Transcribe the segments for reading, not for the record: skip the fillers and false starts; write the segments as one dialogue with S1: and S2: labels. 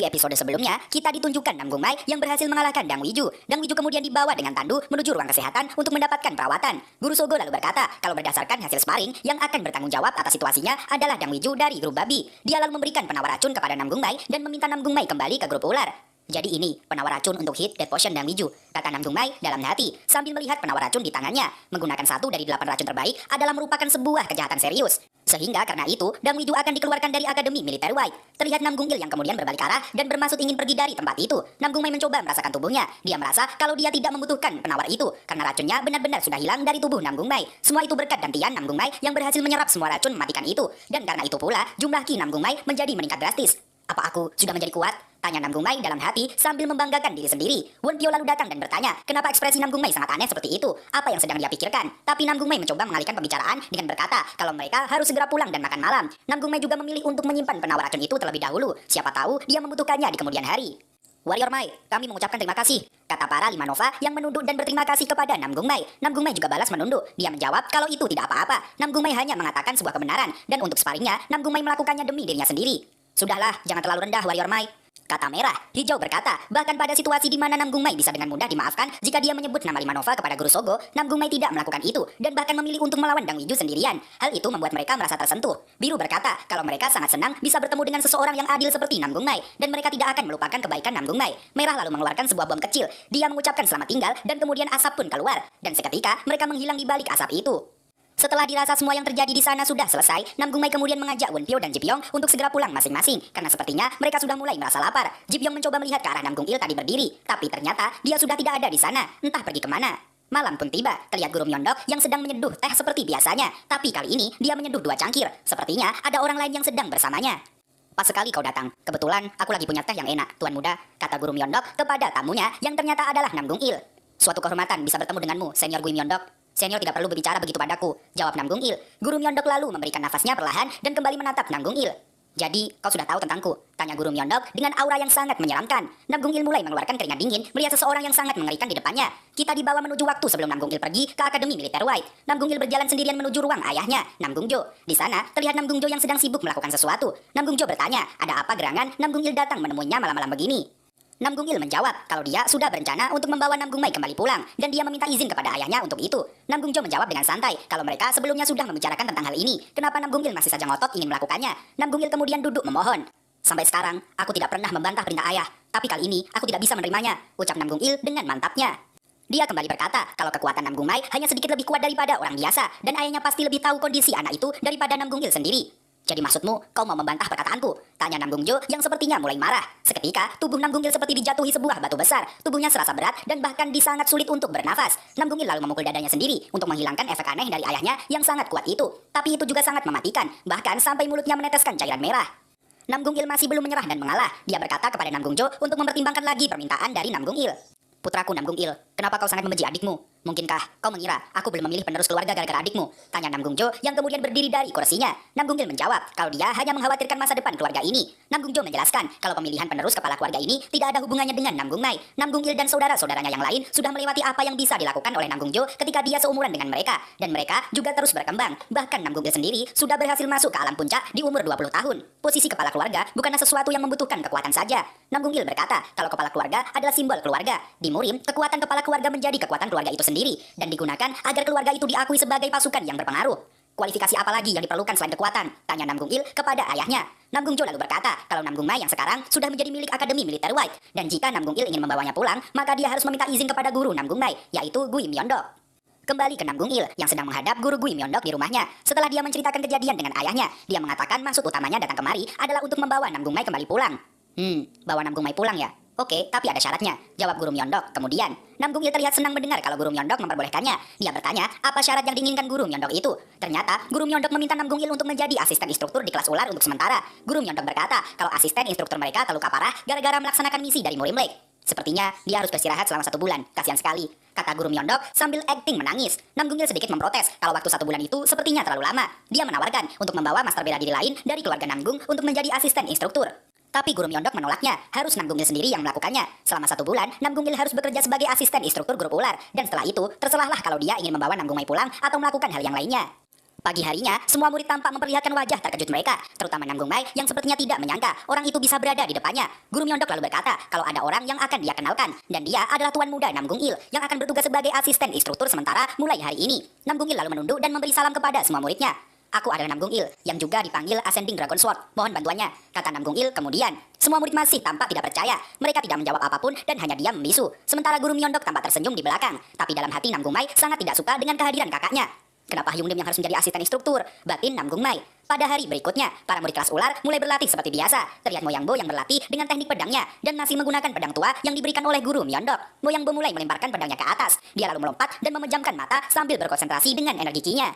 S1: Di episode sebelumnya, kita ditunjukkan Nam Gung Mai yang berhasil mengalahkan Dang Wiju. Dang Wiju kemudian dibawa dengan tandu menuju ruang kesehatan untuk mendapatkan perawatan. Guru Sogo lalu berkata, kalau berdasarkan hasil sparring, yang akan bertanggung jawab atas situasinya adalah Dang Wiju dari grup babi. Dia lalu memberikan penawar racun kepada Nam Gung Mai dan meminta Nam Gung Mai kembali ke grup ular. Jadi ini penawar racun untuk hit Death Potion Dang Wiju, kata Nam Gung Mai dalam hati sambil melihat penawar racun di tangannya. Menggunakan 1 dari 8 racun terbaik adalah merupakan sebuah kejahatan serius. Sehingga karena itu, Dang Wiju akan dikeluarkan dari Akademi Militer White. Terlihat Nam Gung Il yang kemudian berbalik arah dan bermaksud ingin pergi dari tempat itu. Nam Gung Mai mencoba merasakan tubuhnya. Dia merasa kalau dia tidak membutuhkan penawar itu karena racunnya benar-benar sudah hilang dari tubuh Nam Gung Mai. Semua itu berkat gantian Nam Gung Mai yang berhasil menyerap semua racun mematikan itu. Dan karena itu pula, jumlah ki Nam Gung Mai menjadi meningkat drastis. Apa aku sudah menjadi kuat? Tanya Nam Gung Mai dalam hati sambil membanggakan diri sendiri. Wen Pio lalu datang dan bertanya, kenapa ekspresi Nam Gung Mai sangat aneh seperti itu? Apa yang sedang dia pikirkan? Tapi Nam Gung Mai mencoba mengalihkan pembicaraan dengan berkata kalau mereka harus segera pulang dan makan malam. Nam Gung Mai juga memilih untuk menyimpan penawar racun itu terlebih dahulu. Siapa tahu dia membutuhkannya di kemudian hari. Warrior Mai, kami mengucapkan terima kasih, kata para 5 Nova yang menunduk dan berterima kasih kepada Nam Gung Mai. Nam Gung Mai juga balas menunduk. Dia menjawab kalau itu tidak apa-apa. Nam Gung Mai hanya mengatakan sebuah kebenaran. Dan untuk sparringnya, Nam Gung Mai melakukannya demi dirinya sendiri. Sudahlah, jangan terlalu rendah Warrior Mai, kata Merah. Hijau berkata, bahkan pada situasi di mana Nam Gung Mai bisa dengan mudah dimaafkan jika dia menyebut nama 5 Nova kepada Guru Sogo, Nam Gung Mai tidak melakukan itu dan bahkan memilih untuk melawan Dang Wiju sendirian. Hal itu membuat mereka merasa tersentuh. Biru berkata kalau mereka sangat senang bisa bertemu dengan seseorang yang adil seperti Nam Gung Mai dan mereka tidak akan melupakan kebaikan Nam Gung Mai. Merah lalu mengeluarkan sebuah bom kecil. Dia mengucapkan selamat tinggal dan kemudian asap pun keluar dan seketika mereka menghilang di balik asap itu. Setelah dirasa semua yang terjadi di sana sudah selesai, Nam Gung Mai kemudian mengajak Wen Pio dan Ji Pyong untuk segera pulang masing-masing karena sepertinya mereka sudah mulai merasa lapar. Ji Pyong mencoba melihat ke arah Nam Gung Il tadi berdiri, tapi ternyata dia sudah tidak ada di sana, entah pergi kemana. Malam pun tiba, terlihat Guru Myeondok yang sedang menyeduh teh seperti biasanya, tapi kali ini dia menyeduh 2 cangkir. Sepertinya ada orang lain yang sedang bersamanya. Pas sekali kau datang, kebetulan aku lagi punya teh yang enak, Tuan Muda, kata Guru Myeondok kepada tamunya yang ternyata adalah Nam Gung Il. Suatu kehormatan bisa bertemu denganmu, Senior Guru Myeondok. Senior tidak perlu berbicara begitu padaku, jawab Nam Gung Il. Guru Myeondok lalu memberikan nafasnya perlahan dan kembali menatap Nam Gung Il. Jadi, kau sudah tahu tentangku? Tanya Guru Myeondok dengan aura yang sangat menyeramkan. Nam Gung Il mulai mengeluarkan keringat dingin melihat seseorang yang sangat mengerikan di depannya. Kita dibawa menuju waktu sebelum Nam Gung Il pergi ke Akademi Militer White. Nam Gung Il berjalan sendirian menuju ruang ayahnya, Nam Gung Jo. Di sana, terlihat Nam Gung Jo yang sedang sibuk melakukan sesuatu. Nam Gung Jo bertanya, ada apa gerangan Nam Gung Il datang menemuinya malam-malam begini? Nam Gung Il menjawab kalau dia sudah berencana untuk membawa Nam Gung Mai kembali pulang dan dia meminta izin kepada ayahnya untuk itu. Nam Gung Jo menjawab dengan santai kalau mereka sebelumnya sudah membicarakan tentang hal ini. Kenapa Nam Gung Il masih saja ngotot ingin melakukannya? Nam Gung Il kemudian duduk memohon. Sampai sekarang aku tidak pernah membantah perintah ayah, tapi kali ini aku tidak bisa menerimanya, ucap Nam Gung Il dengan mantapnya. Dia kembali berkata kalau kekuatan Nam Gung Mai hanya sedikit lebih kuat daripada orang biasa dan ayahnya pasti lebih tahu kondisi anak itu daripada Nam Gung Il sendiri. Jadi maksudmu, kau mau membantah perkataanku? Tanya Nam Gung Jo yang sepertinya mulai marah. Seketika, tubuh Nam Gung Il seperti dijatuhi sebuah batu besar. Tubuhnya serasa berat dan bahkan sangat sulit untuk bernafas. Nam Gung Il lalu memukul dadanya sendiri untuk menghilangkan efek aneh dari ayahnya yang sangat kuat itu. Tapi itu juga sangat mematikan, bahkan sampai mulutnya meneteskan cairan merah. Nam Gung Il masih belum menyerah dan mengalah. Dia berkata kepada Nam Gung Jo untuk mempertimbangkan lagi permintaan dari Nam Gung Il. Putraku Nam Gung Il, kenapa kau sangat membenci adikmu? Mungkinkah kau mengira aku belum memilih penerus keluarga gara-gara adikmu? Tanya Nam Gung Jo yang kemudian berdiri dari kursinya. Nam Gung Il menjawab kalau dia hanya mengkhawatirkan masa depan keluarga ini. Nam Gung Jo menjelaskan kalau pemilihan penerus kepala keluarga ini tidak ada hubungannya dengan Nam Gung Mai. Nam Gung Il dan saudara-saudaranya yang lain sudah melewati apa yang bisa dilakukan oleh Nam Gung Jo ketika dia seumuran dengan mereka. Dan mereka juga terus berkembang. Bahkan Nam Gung Il sendiri sudah berhasil masuk ke alam puncak di umur 20 tahun. Posisi kepala keluarga bukanlah sesuatu yang membutuhkan kekuatan saja. Nam Gung Il berkata kalau kepala keluarga adalah simbol keluarga. Di Murim, kekuatan kepala keluarga menjadi kekuatan keluarga itu sendiri dan digunakan agar keluarga itu diakui sebagai pasukan yang berpengaruh. Kualifikasi apa lagi yang diperlukan selain kekuatan? Tanya Nam Gung Il kepada ayahnya. Nam Gung Jo lalu berkata kalau Nam Gung Mai yang sekarang sudah menjadi milik Akademi Militer White dan jika Nam Gung Il ingin membawanya pulang, maka dia harus meminta izin kepada guru Nam Gung Mai, yaitu Gui Myeondok. Kembali ke Nam Gung Il yang sedang menghadap guru Gui Myeondok di rumahnya. Setelah dia menceritakan kejadian dengan ayahnya, dia mengatakan maksud utamanya datang kemari adalah untuk membawa Nam Gung Mai kembali pulang. Bawa Nam Gung Mai pulang ya? Oke, tapi ada syaratnya, jawab Guru Myeondok. Kemudian, Nam Gung Il terlihat senang mendengar kalau Guru Myeondok memperbolehkannya. Dia bertanya, apa syarat yang diinginkan Guru Myeondok itu? Ternyata, Guru Myeondok meminta Nam Gung Il untuk menjadi asisten instruktur di kelas ular untuk sementara. Guru Myeondok berkata, kalau asisten instruktur mereka terluka parah gara-gara melaksanakan misi dari Murim Lake. Sepertinya, dia harus beristirahat selama 1 bulan. Kasihan sekali, kata Guru Myeondok sambil acting menangis. Nam Gung Il sedikit memprotes kalau waktu 1 bulan itu sepertinya terlalu lama. Dia menawarkan untuk membawa master bela diri lain dari keluarga Nam Gung untuk menjadi asisten instruktur. Tapi Guru Myeondok menolaknya, harus Nam Gung Il sendiri yang melakukannya. Selama 1 bulan, Nam Gung Il harus bekerja sebagai asisten instruktur grup ular. Dan setelah itu, terserahlah kalau dia ingin membawa Nam Gung Mai pulang atau melakukan hal yang lainnya. Pagi harinya, semua murid tampak memperlihatkan wajah terkejut mereka, terutama Namgung Mai yang sepertinya tidak menyangka orang itu bisa berada di depannya. Guru Myeondok lalu berkata kalau ada orang yang akan dia kenalkan, dan dia adalah Tuan Muda Namgung Il yang akan bertugas sebagai asisten instruktur sementara mulai hari ini. Namgung Il lalu menunduk dan memberi salam kepada semua muridnya. Aku adalah Namgung Il, yang juga dipanggil Ascending Dragon Sword. Mohon bantuannya, kata Namgung Il kemudian. Semua murid masih tampak tidak percaya. Mereka tidak menjawab apapun dan hanya diam membisu. Sementara Guru Myeondok tampak tersenyum di belakang. Tapi dalam hati Namgung Mai sangat tidak suka dengan kehadiran kakaknya. Kenapa Hyungdim yang harus menjadi asisten instruktur? Batin Namgung Mai. Pada hari berikutnya, para murid kelas ular mulai berlatih seperti biasa. Terlihat Moyangbo yang berlatih dengan teknik pedangnya dan masih menggunakan pedang tua yang diberikan oleh Guru Myeondok. Moyangbo mulai melemparkan pedangnya ke atas. Dia lalu melompat dan memejamkan mata sambil berkonsentrasi dengan energi ki-nya.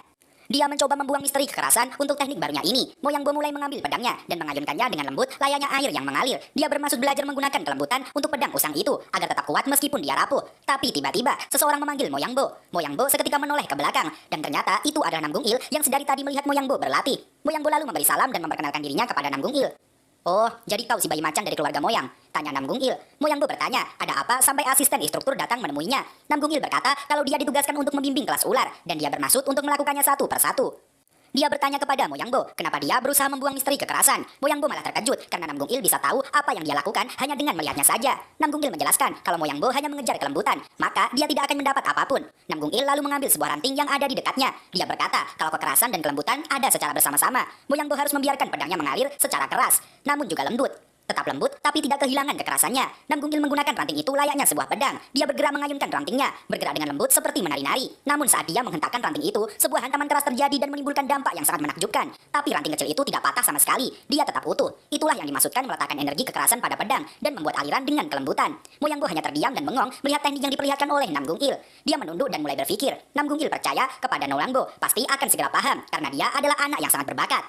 S1: Dia mencoba membuang misteri kekerasan untuk teknik barunya ini. Moyangbo mulai mengambil pedangnya dan mengayunkannya dengan lembut layaknya air yang mengalir. Dia bermaksud belajar menggunakan kelembutan untuk pedang usang itu agar tetap kuat meskipun dia rapuh. Tapi tiba-tiba seseorang memanggil Moyangbo. Moyangbo seketika menoleh ke belakang dan ternyata itu adalah Namgung Il yang sedari tadi melihat Moyangbo berlatih. Moyangbo lalu memberi salam dan memperkenalkan dirinya kepada Namgung Il. Oh, jadi kau si bayi macan dari keluarga Moyang? Tanya Namgung Il. Moyangbo bertanya, ada apa sampai asisten instruktur datang menemuinya? Namgung Il berkata kalau dia ditugaskan untuk membimbing kelas ular dan dia bermaksud untuk melakukannya satu persatu. Dia bertanya kepada Moyangbo, kenapa dia berusaha membuang misteri kekerasan. Moyangbo malah terkejut karena Namgung Il bisa tahu apa yang dia lakukan hanya dengan melihatnya saja. Namgung Il menjelaskan kalau Moyangbo hanya mengejar kelembutan, maka dia tidak akan mendapat apapun. Namgung Il lalu mengambil sebuah ranting yang ada di dekatnya. Dia berkata kalau kekerasan dan kelembutan ada secara bersama-sama. Moyangbo harus membiarkan pedangnya mengalir secara keras, namun juga lembut. Tetap lembut, tapi tidak kehilangan kekerasannya. Namgung Il menggunakan ranting itu layaknya sebuah pedang. Dia bergerak mengayunkan rantingnya, bergerak dengan lembut seperti menari-nari. Namun saat dia menghentakkan ranting itu, sebuah hantaman keras terjadi dan menimbulkan dampak yang sangat menakjubkan. Tapi ranting kecil itu tidak patah sama sekali. Dia tetap utuh. Itulah yang dimaksudkan meletakkan energi kekerasan pada pedang dan membuat aliran dengan kelembutan. Moyangbo hanya terdiam dan bengong melihat teknik yang diperlihatkan oleh Namgung Il. Dia menunduk dan mulai berpikir. Namgung Il percaya kepada Moyangbo pasti akan segera paham karena dia adalah anak yang sangat berbakat.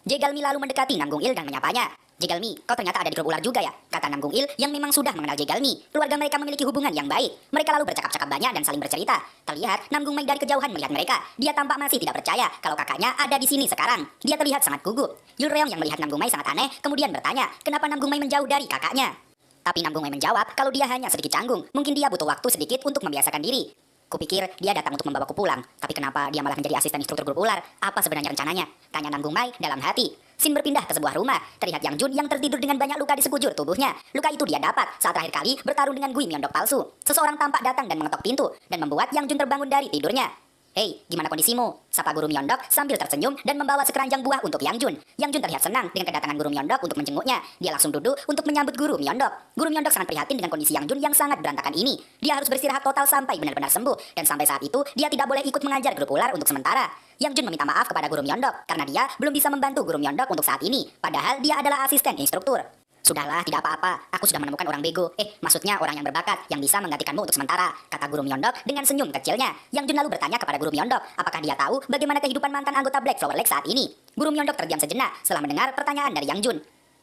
S1: Jegalmi lalu mendekati Namgung Il dan menyapanya. Jegalmi, kau ternyata ada di grup ular juga ya? Kata Namgung Il yang memang sudah mengenal Jegalmi. Keluarga mereka memiliki hubungan yang baik. Mereka lalu bercakap-cakap banyak dan saling bercerita. Terlihat Namgung Mai dari kejauhan melihat mereka. Dia tampak masih tidak percaya kalau kakaknya ada di sini sekarang. Dia terlihat sangat gugup. Yulreong yang melihat Namgung Mai sangat aneh kemudian bertanya, kenapa Namgung Mai menjauh dari kakaknya? Tapi Namgung Mai menjawab kalau dia hanya sedikit canggung. Mungkin dia butuh waktu sedikit untuk membiasakan diri. Kupikir dia datang untuk membawaku pulang. Tapi kenapa dia malah menjadi asisten instruktur grup ular? Apa sebenarnya rencananya? Tanya Namgung Mai dalam hati. Sin berpindah ke sebuah rumah. Terlihat Yang Jun yang tertidur dengan banyak luka di sekujur tubuhnya. Luka itu dia dapat saat terakhir kali bertarung dengan Gui Myeondok palsu. Seseorang tampak datang dan mengetok pintu dan membuat Yang Jun terbangun dari tidurnya. Hei, gimana kondisimu? Sapa Guru Myeondok sambil tersenyum dan membawa sekeranjang buah untuk Yang Jun. Yang Jun terlihat senang dengan kedatangan Guru Myeondok untuk menjenguknya. Dia langsung duduk untuk menyambut Guru Myeondok. Guru Myeondok sangat prihatin dengan kondisi Yang Jun yang sangat berantakan ini. Dia harus beristirahat total sampai benar-benar sembuh. Dan sampai saat itu, dia tidak boleh ikut mengajar grup ular untuk sementara. Yang Jun meminta maaf kepada Guru Myeondok karena dia belum bisa membantu Guru Myeondok untuk saat ini. Padahal dia adalah asisten instruktur. Sudahlah, tidak apa-apa. Aku sudah menemukan orang bego. Maksudnya orang yang berbakat yang bisa menggantikanmu untuk sementara, kata Guru Myeondok dengan senyum kecilnya. Yang Jun lalu bertanya kepada Guru Myeondok, apakah dia tahu bagaimana kehidupan mantan anggota Black Flower Lake saat ini? Guru Myeondok terdiam sejenak setelah mendengar pertanyaan dari Yang Jun.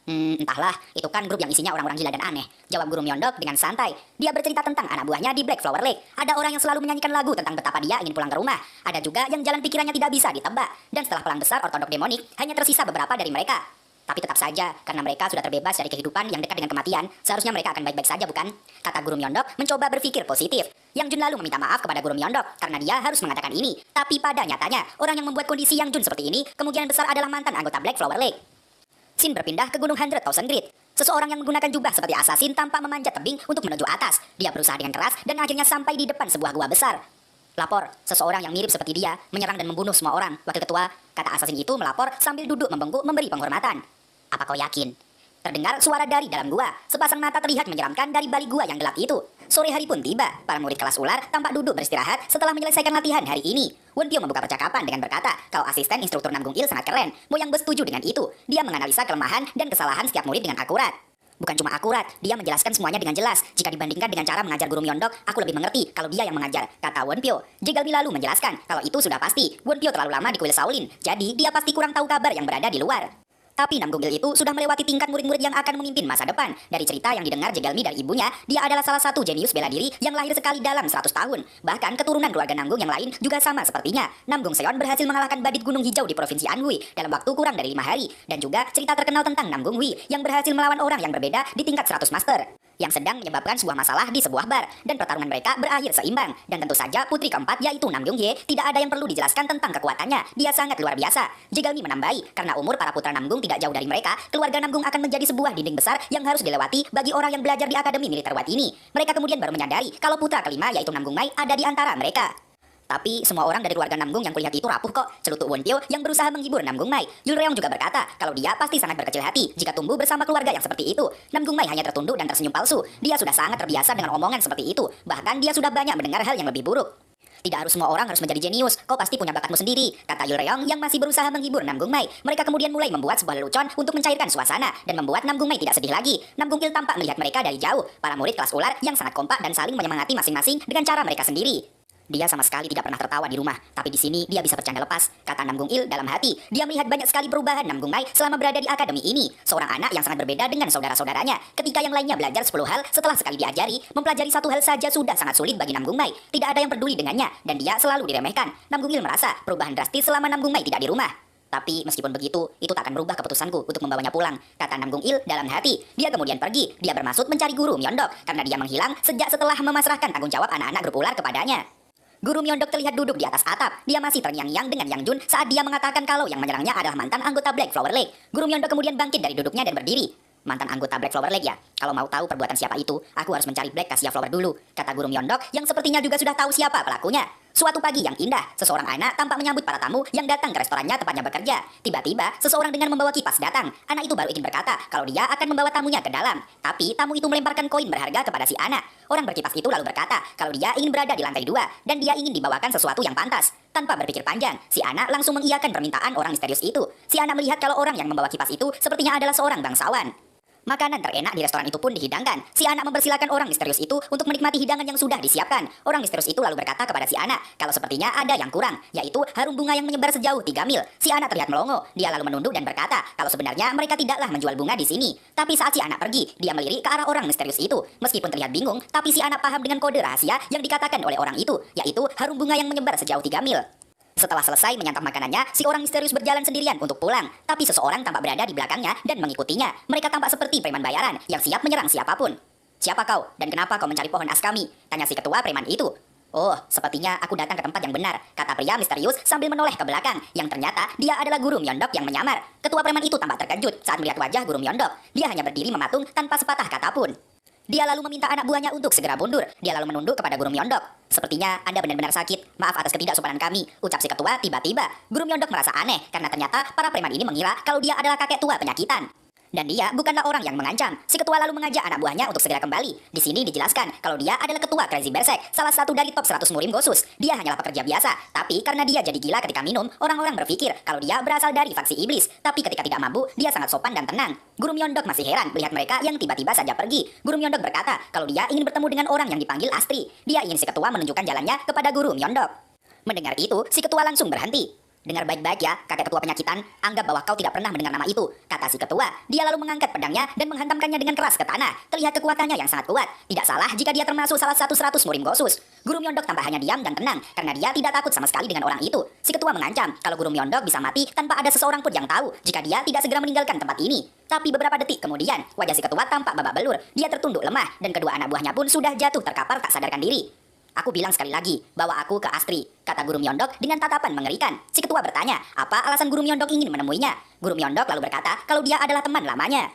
S1: Entahlah, itu kan grup yang isinya orang-orang gila dan aneh. Jawab Guru Myeondok dengan santai. Dia bercerita tentang anak buahnya di Black Flower Lake. Ada orang yang selalu menyanyikan lagu tentang betapa dia ingin pulang ke rumah. Ada juga yang jalan pikirannya tidak bisa ditebak. Dan setelah pelang besar ortodok demonik, hanya tersisa beberapa dari mereka. Tapi tetap saja, karena mereka sudah terbebas dari kehidupan yang dekat dengan kematian, seharusnya mereka akan baik-baik saja, bukan? Kata Guru Myeondok mencoba berpikir positif. Yang Jun lalu meminta maaf kepada Guru Myeondok karena dia harus mengatakan ini. Tapi pada nyatanya, orang yang membuat kondisi Yang Jun seperti ini kemungkinan besar adalah mantan anggota Black Flower Lake. Sin berpindah ke Gunung 100,000 Grit. Seseorang yang menggunakan jubah seperti asasin tampak memanjat tebing untuk menuju atas. Dia berusaha dengan keras dan akhirnya sampai di depan sebuah gua besar. Lapor, seseorang yang mirip seperti dia menyerang dan membunuh semua orang. Wakil ketua, kata asasin itu melapor sambil duduk membengkuk memberi penghormatan. Apa kau yakin? Terdengar suara dari dalam gua. Sepasang mata terlihat menyeramkan dari balik gua yang gelap itu. Sore hari pun tiba. Para murid kelas ular tampak duduk beristirahat setelah menyelesaikan latihan hari ini. Wonpyo membuka percakapan dengan berkata, kalau asisten instruktur Namgung Il sangat keren. Moyangbo setuju dengan itu. Dia menganalisa kelemahan dan kesalahan setiap murid dengan akurat. Bukan cuma akurat, dia menjelaskan semuanya dengan jelas. Jika dibandingkan dengan cara mengajar Guru Myeondok, aku lebih mengerti kalau dia yang mengajar, kata Wonpyo. Jegalmi lalu menjelaskan kalau itu sudah pasti. Wonpyo terlalu lama di kuil Shaolin, jadi dia pasti kurang tahu kabar yang berada di luar. Tapi Namgung Il itu sudah melewati tingkat murid-murid yang akan memimpin masa depan. Dari cerita yang didengar Jegalmi dari ibunya, dia adalah salah satu jenius bela diri yang lahir sekali dalam 100 tahun. Bahkan keturunan keluarga Namgung yang lain juga sama sepertinya. Namgung Seon berhasil mengalahkan badit gunung hijau di provinsi Anhui dalam waktu kurang dari 5 hari. Dan juga cerita terkenal tentang Namgung Hui yang berhasil melawan orang yang berbeda di tingkat 100 master. yang sedang menyebabkan sebuah masalah di sebuah bar, dan pertarungan mereka berakhir seimbang. Dan tentu saja putri keempat yaitu Nam Jung Hye, tidak ada yang perlu dijelaskan tentang kekuatannya, dia sangat luar biasa. Jigalmi menambahi, karena umur para putra Namgung tidak jauh dari mereka, keluarga Namgung akan menjadi sebuah dinding besar yang harus dilewati bagi orang yang belajar di Akademi Militer Wat ini. Mereka kemudian baru menyadari kalau putra kelima yaitu Namgung Mai ada di antara mereka. Tapi semua orang dari keluarga Namgung yang kulihat itu rapuh kok, celutuk Won Pyo yang berusaha menghibur Namgung Mai. Yul Reong juga berkata kalau dia pasti sangat berkecil hati jika tumbuh bersama keluarga yang seperti itu. Namgung Mai hanya tertunduk dan tersenyum palsu. Dia sudah sangat terbiasa dengan omongan seperti itu. Bahkan dia sudah banyak mendengar hal yang lebih buruk. Tidak harus semua orang harus menjadi jenius, kau pasti punya bakatmu sendiri, kata Yul Reong yang masih berusaha menghibur Namgung Mai. Mereka kemudian mulai membuat sebuah lelucon untuk mencairkan suasana dan membuat Namgung Mai tidak sedih lagi. Namgung Il tampak melihat mereka dari jauh, para murid kelas ular yang sangat kompak dan saling menyemangati masing-masing dengan cara mereka sendiri. Dia sama sekali tidak pernah tertawa di rumah, tapi di sini dia bisa bercanda lepas, kata Namgung Il dalam hati. Dia melihat banyak sekali perubahan Namgung Mai selama berada di akademi ini. Seorang anak yang sangat berbeda dengan saudara-saudaranya. Ketika yang lainnya belajar 10 hal, setelah sekali diajari, mempelajari satu hal saja sudah sangat sulit bagi Namgung Mai. Tidak ada yang peduli dengannya, dan dia selalu diremehkan. Namgung Il merasa perubahan drastis selama Namgung Mai tidak di rumah. Tapi meskipun begitu, itu tak akan merubah keputusanku untuk membawanya pulang, kata Namgung Il dalam hati. Dia kemudian pergi. Dia bermaksud mencari guru Myeondok, karena dia menghilang sejak setelah memasrahkan tanggung jawab anak-anak grup ular kepadanya. Guru Myeondok terlihat duduk di atas atap. Dia masih terngiang-ngiang dengan Yang Jun saat dia mengatakan kalau yang menyerangnya adalah mantan anggota Black Flower Lake. Guru Myeondok kemudian bangkit dari duduknya dan berdiri. Mantan anggota Black Flower Lake ya? Kalau mau tahu perbuatan siapa itu, aku harus mencari Black Cassia Flower dulu, kata Guru Myeondok yang sepertinya juga sudah tahu siapa pelakunya. Suatu pagi yang indah, seseorang anak tampak menyambut para tamu yang datang ke restorannya tempatnya bekerja. Tiba-tiba, seseorang dengan membawa kipas datang. Anak itu baru ingin berkata kalau dia akan membawa tamunya ke dalam. Tapi tamu itu melemparkan koin berharga kepada si anak. Orang berkipas itu lalu berkata kalau dia ingin berada di lantai 2 dan dia ingin dibawakan sesuatu yang pantas. Tanpa berpikir panjang, si anak langsung mengiyakan permintaan orang misterius itu. Si anak melihat kalau orang yang membawa kipas itu sepertinya adalah seorang bangsawan. Makanan terenak di restoran itu pun dihidangkan. Si anak mempersilakan orang misterius itu untuk menikmati hidangan yang sudah disiapkan. Orang misterius itu lalu berkata kepada si anak kalau sepertinya ada yang kurang, yaitu harum bunga yang menyebar sejauh 3 mil. Si anak terlihat melongo. Dia lalu menunduk dan berkata kalau sebenarnya mereka tidaklah menjual bunga di sini. Tapi saat si anak pergi, dia melirik ke arah orang misterius itu. Meskipun terlihat bingung, tapi si anak paham dengan kode rahasia yang dikatakan oleh orang itu, yaitu harum bunga yang menyebar sejauh 3 mil. Setelah selesai menyantap makanannya, si orang misterius berjalan sendirian untuk pulang. Tapi seseorang tampak berada di belakangnya dan mengikutinya. Mereka tampak seperti preman bayaran yang siap menyerang siapapun. Siapa kau? Dan kenapa kau mencari pohon as kami? Tanya si ketua preman itu. Oh, sepertinya aku datang ke tempat yang benar, kata pria misterius sambil menoleh ke belakang. Yang ternyata dia adalah Guru Myeondok yang menyamar. Ketua preman itu tampak terkejut saat melihat wajah Guru Myeondok. Dia hanya berdiri mematung tanpa sepatah kata pun. Dia lalu meminta anak buahnya untuk segera mundur. Dia lalu menunduk kepada Guru Myeondok. Sepertinya Anda benar-benar sakit. Maaf atas ketidaksopanan kami, ucap si ketua tiba-tiba. Guru Myeondok merasa aneh karena ternyata para preman ini mengira kalau dia adalah kakek tua penyakitan. Dan dia bukanlah orang yang mengancam. Si ketua lalu mengajak anak buahnya untuk segera kembali. Di sini dijelaskan kalau dia adalah ketua Crazy Berserk, salah satu dari top 100 murim Gosus. Dia hanyalah pekerja biasa, tapi karena dia jadi gila ketika minum, orang-orang berpikir kalau dia berasal dari faksi iblis. Tapi ketika tidak mabuk, dia sangat sopan dan tenang. Guru Myeondok masih heran melihat mereka yang tiba-tiba saja pergi. Guru Myeondok berkata kalau dia ingin bertemu dengan orang yang dipanggil Astri. Dia ingin si ketua menunjukkan jalannya kepada Guru Myeondok. Mendengar itu, si ketua langsung berhenti. Dengar baik-baik ya, kakek ketua penyakitan, anggap bahwa kau tidak pernah mendengar nama itu, kata si ketua. Dia lalu mengangkat pedangnya dan menghantamkannya dengan keras ke tanah. Terlihat kekuatannya yang sangat kuat. Tidak salah jika dia termasuk salah satu 100 murim Gosus. Guru Myeondok tampak hanya diam dan tenang, karena dia tidak takut sama sekali dengan orang itu. Si ketua mengancam kalau Guru Myeondok bisa mati tanpa ada seseorang pun yang tahu jika dia tidak segera meninggalkan tempat ini. Tapi beberapa detik kemudian, wajah si ketua tampak babak belur. Dia tertunduk lemah dan kedua anak buahnya pun sudah jatuh terkapar tak sadarkan diri. Aku bilang sekali lagi, bawa aku ke Astri, kata Guru Myeondok dengan tatapan mengerikan. Si ketua bertanya, apa alasan Guru Myeondok ingin menemuinya? Guru Myeondok lalu berkata kalau dia adalah teman lamanya.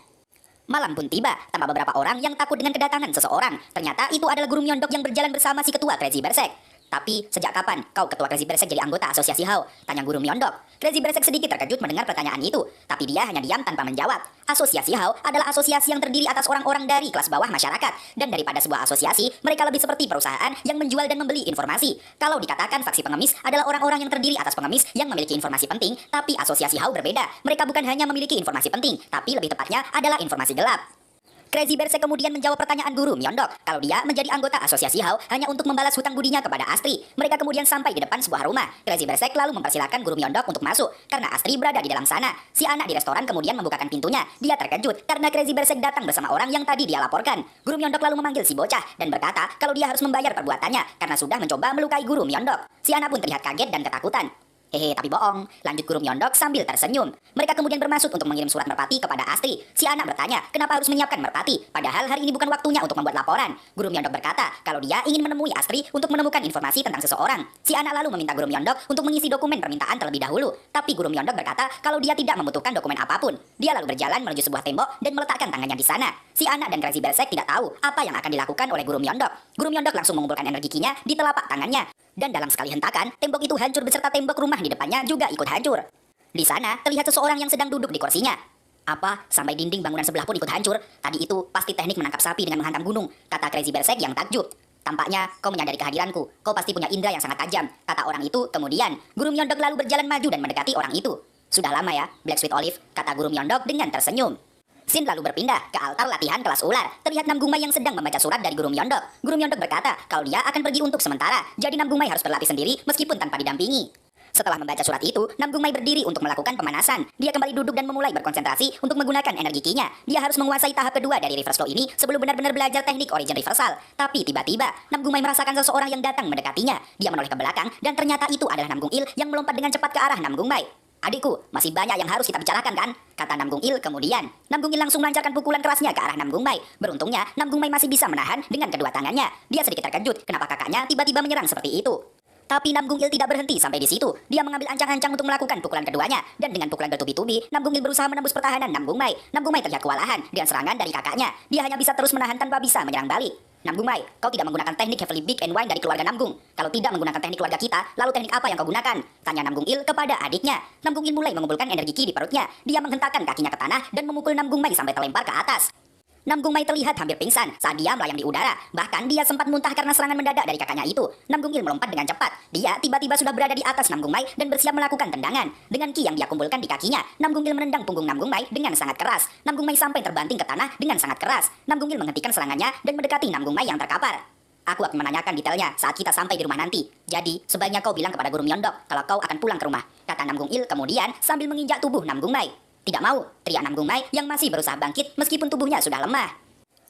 S1: Malam pun tiba, tanpa beberapa orang yang takut dengan kedatangan seseorang. Ternyata itu adalah Guru Myeondok yang berjalan bersama si ketua Crazy Berserk. Tapi sejak kapan kau ketua Crazy Berserk jadi anggota asosiasi Hao? Tanya Guru Myeondok. Crazy Berserk sedikit terkejut mendengar pertanyaan itu, tapi dia hanya diam tanpa menjawab. Asosiasi Hao adalah asosiasi yang terdiri atas orang-orang dari kelas bawah masyarakat. Dan daripada sebuah asosiasi, mereka lebih seperti perusahaan yang menjual dan membeli informasi. Kalau dikatakan faksi pengemis adalah orang-orang yang terdiri atas pengemis yang memiliki informasi penting, tapi asosiasi Hao berbeda. Mereka bukan hanya memiliki informasi penting, tapi lebih tepatnya adalah informasi gelap. Crazy Berserk kemudian menjawab pertanyaan Guru Myeondok kalau dia menjadi anggota asosiasi Hao hanya untuk membalas hutang budinya kepada Astri. Mereka kemudian sampai di depan sebuah rumah. Crazy Berserk lalu mempersilahkan Guru Myeondok untuk masuk karena Astri berada di dalam sana. Si anak di restoran kemudian membukakan pintunya. Dia terkejut karena Crazy Berserk datang bersama orang yang tadi dia laporkan. Guru Myeondok lalu memanggil si bocah dan berkata kalau dia harus membayar perbuatannya karena sudah mencoba melukai Guru Myeondok. Si anak pun terlihat kaget dan ketakutan. Hehe, tapi bohong, lanjut Guru Myeondok sambil tersenyum. Mereka kemudian bermaksud untuk mengirim surat merpati kepada Astri. Si anak bertanya, kenapa harus menyiapkan merpati? Padahal hari ini bukan waktunya untuk membuat laporan. Guru Myeondok berkata, kalau dia ingin menemui Astri untuk menemukan informasi tentang seseorang. Si anak lalu meminta Guru Myeondok untuk mengisi dokumen permintaan terlebih dahulu. Tapi Guru Myeondok berkata, kalau dia tidak membutuhkan dokumen apapun. Dia lalu berjalan menuju sebuah tembok dan meletakkan tangannya di sana. Si anak dan Crazy Berserk tidak tahu apa yang akan dilakukan oleh Guru Myeondok. Guru Myeondok langsung mengumpulkan energi ki-nya di telapak tangannya. Dan dalam sekali hentakan, tembok itu hancur beserta tembok rumah di depannya juga ikut hancur. Di sana, terlihat seseorang yang sedang duduk di kursinya. Apa? Sampai dinding bangunan sebelah pun ikut hancur? Tadi itu pasti teknik menangkap sapi dengan menghantam gunung, kata Crazy Berserk yang takjub. Tampaknya kau menyadari kehadiranku. Kau pasti punya indera yang sangat tajam, kata orang itu kemudian. Guru Myeondok lalu berjalan maju dan mendekati orang itu. Sudah lama ya, Black Sweet Olive, kata Guru Myeondok dengan tersenyum. Scene lalu berpindah ke altar latihan kelas ular. Terlihat Nam Gungmai yang sedang membaca surat dari Guru Myeondok. Guru Myeondok berkata kalau dia akan pergi untuk sementara. Jadi Nam Gungmai harus berlatih sendiri meskipun tanpa didampingi. Setelah membaca surat itu, Nam Gungmai berdiri untuk melakukan pemanasan. Dia kembali duduk dan memulai berkonsentrasi untuk menggunakan energi ki-nya. Dia harus menguasai tahap kedua dari reverse flow ini sebelum benar-benar belajar teknik origin reversal. Tapi tiba-tiba, Nam Gungmai merasakan seseorang yang datang mendekatinya. Dia menoleh ke belakang dan ternyata itu adalah Nam Gungil yang melompat dengan cepat ke arah Nam Gungmai. Adikku, masih banyak yang harus kita bicarakan kan? Kata Nam Gungil kemudian. Nam Gungil langsung melancarkan pukulan kerasnya ke arah Nam Gungmai. Beruntungnya, Nam Gungmai masih bisa menahan dengan kedua tangannya. Dia sedikit terkejut kenapa kakaknya tiba-tiba menyerang seperti itu. Tapi Nam Gungil tidak berhenti sampai di situ. Dia mengambil ancang-ancang untuk melakukan pukulan keduanya. Dan dengan pukulan bertubi-tubi, Nam Gungil berusaha menembus pertahanan Nam Gungmai. Nam Gungmai terlihat kewalahan dengan serangan dari kakaknya. Dia hanya bisa terus menahan tanpa bisa menyerang balik. Nam Gungmai, kau tidak menggunakan teknik Heavily Big and Wine dari keluarga Namgung. Kalau tidak menggunakan teknik keluarga kita, lalu teknik apa yang kau gunakan? Tanya Nam Gungil kepada adiknya. Nam Gungil mulai mengumpulkan energi ki di perutnya. Dia menghentakkan kakinya ke tanah dan memukul Nam Gungmai sampai terlempar ke atas. Nam Gungmai terlihat hampir pingsan saat dia melayang di udara. Bahkan dia sempat muntah karena serangan mendadak dari kakaknya itu. Nam Gungil melompat dengan cepat. Dia tiba-tiba sudah berada di atas Nam Gungmai dan bersiap melakukan tendangan. Dengan ki yang dia kumpulkan di kakinya, Nam Gungil menendang punggung Nam Gungmai dengan sangat keras. Nam Gungmai sampai terbanting ke tanah dengan sangat keras. Nam Gungil menghentikan serangannya dan mendekati Nam Gungmai yang terkapar. Aku akan menanyakan detailnya saat kita sampai di rumah nanti. Jadi, sebaiknya kau bilang kepada Guru Myeondok kalau kau akan pulang ke rumah, kata Nam Gungil kemudian sambil menginjak tubuh Nam Gungmai. Tidak mau, teriak Nam Gungmai yang masih berusaha bangkit meskipun tubuhnya sudah lemah.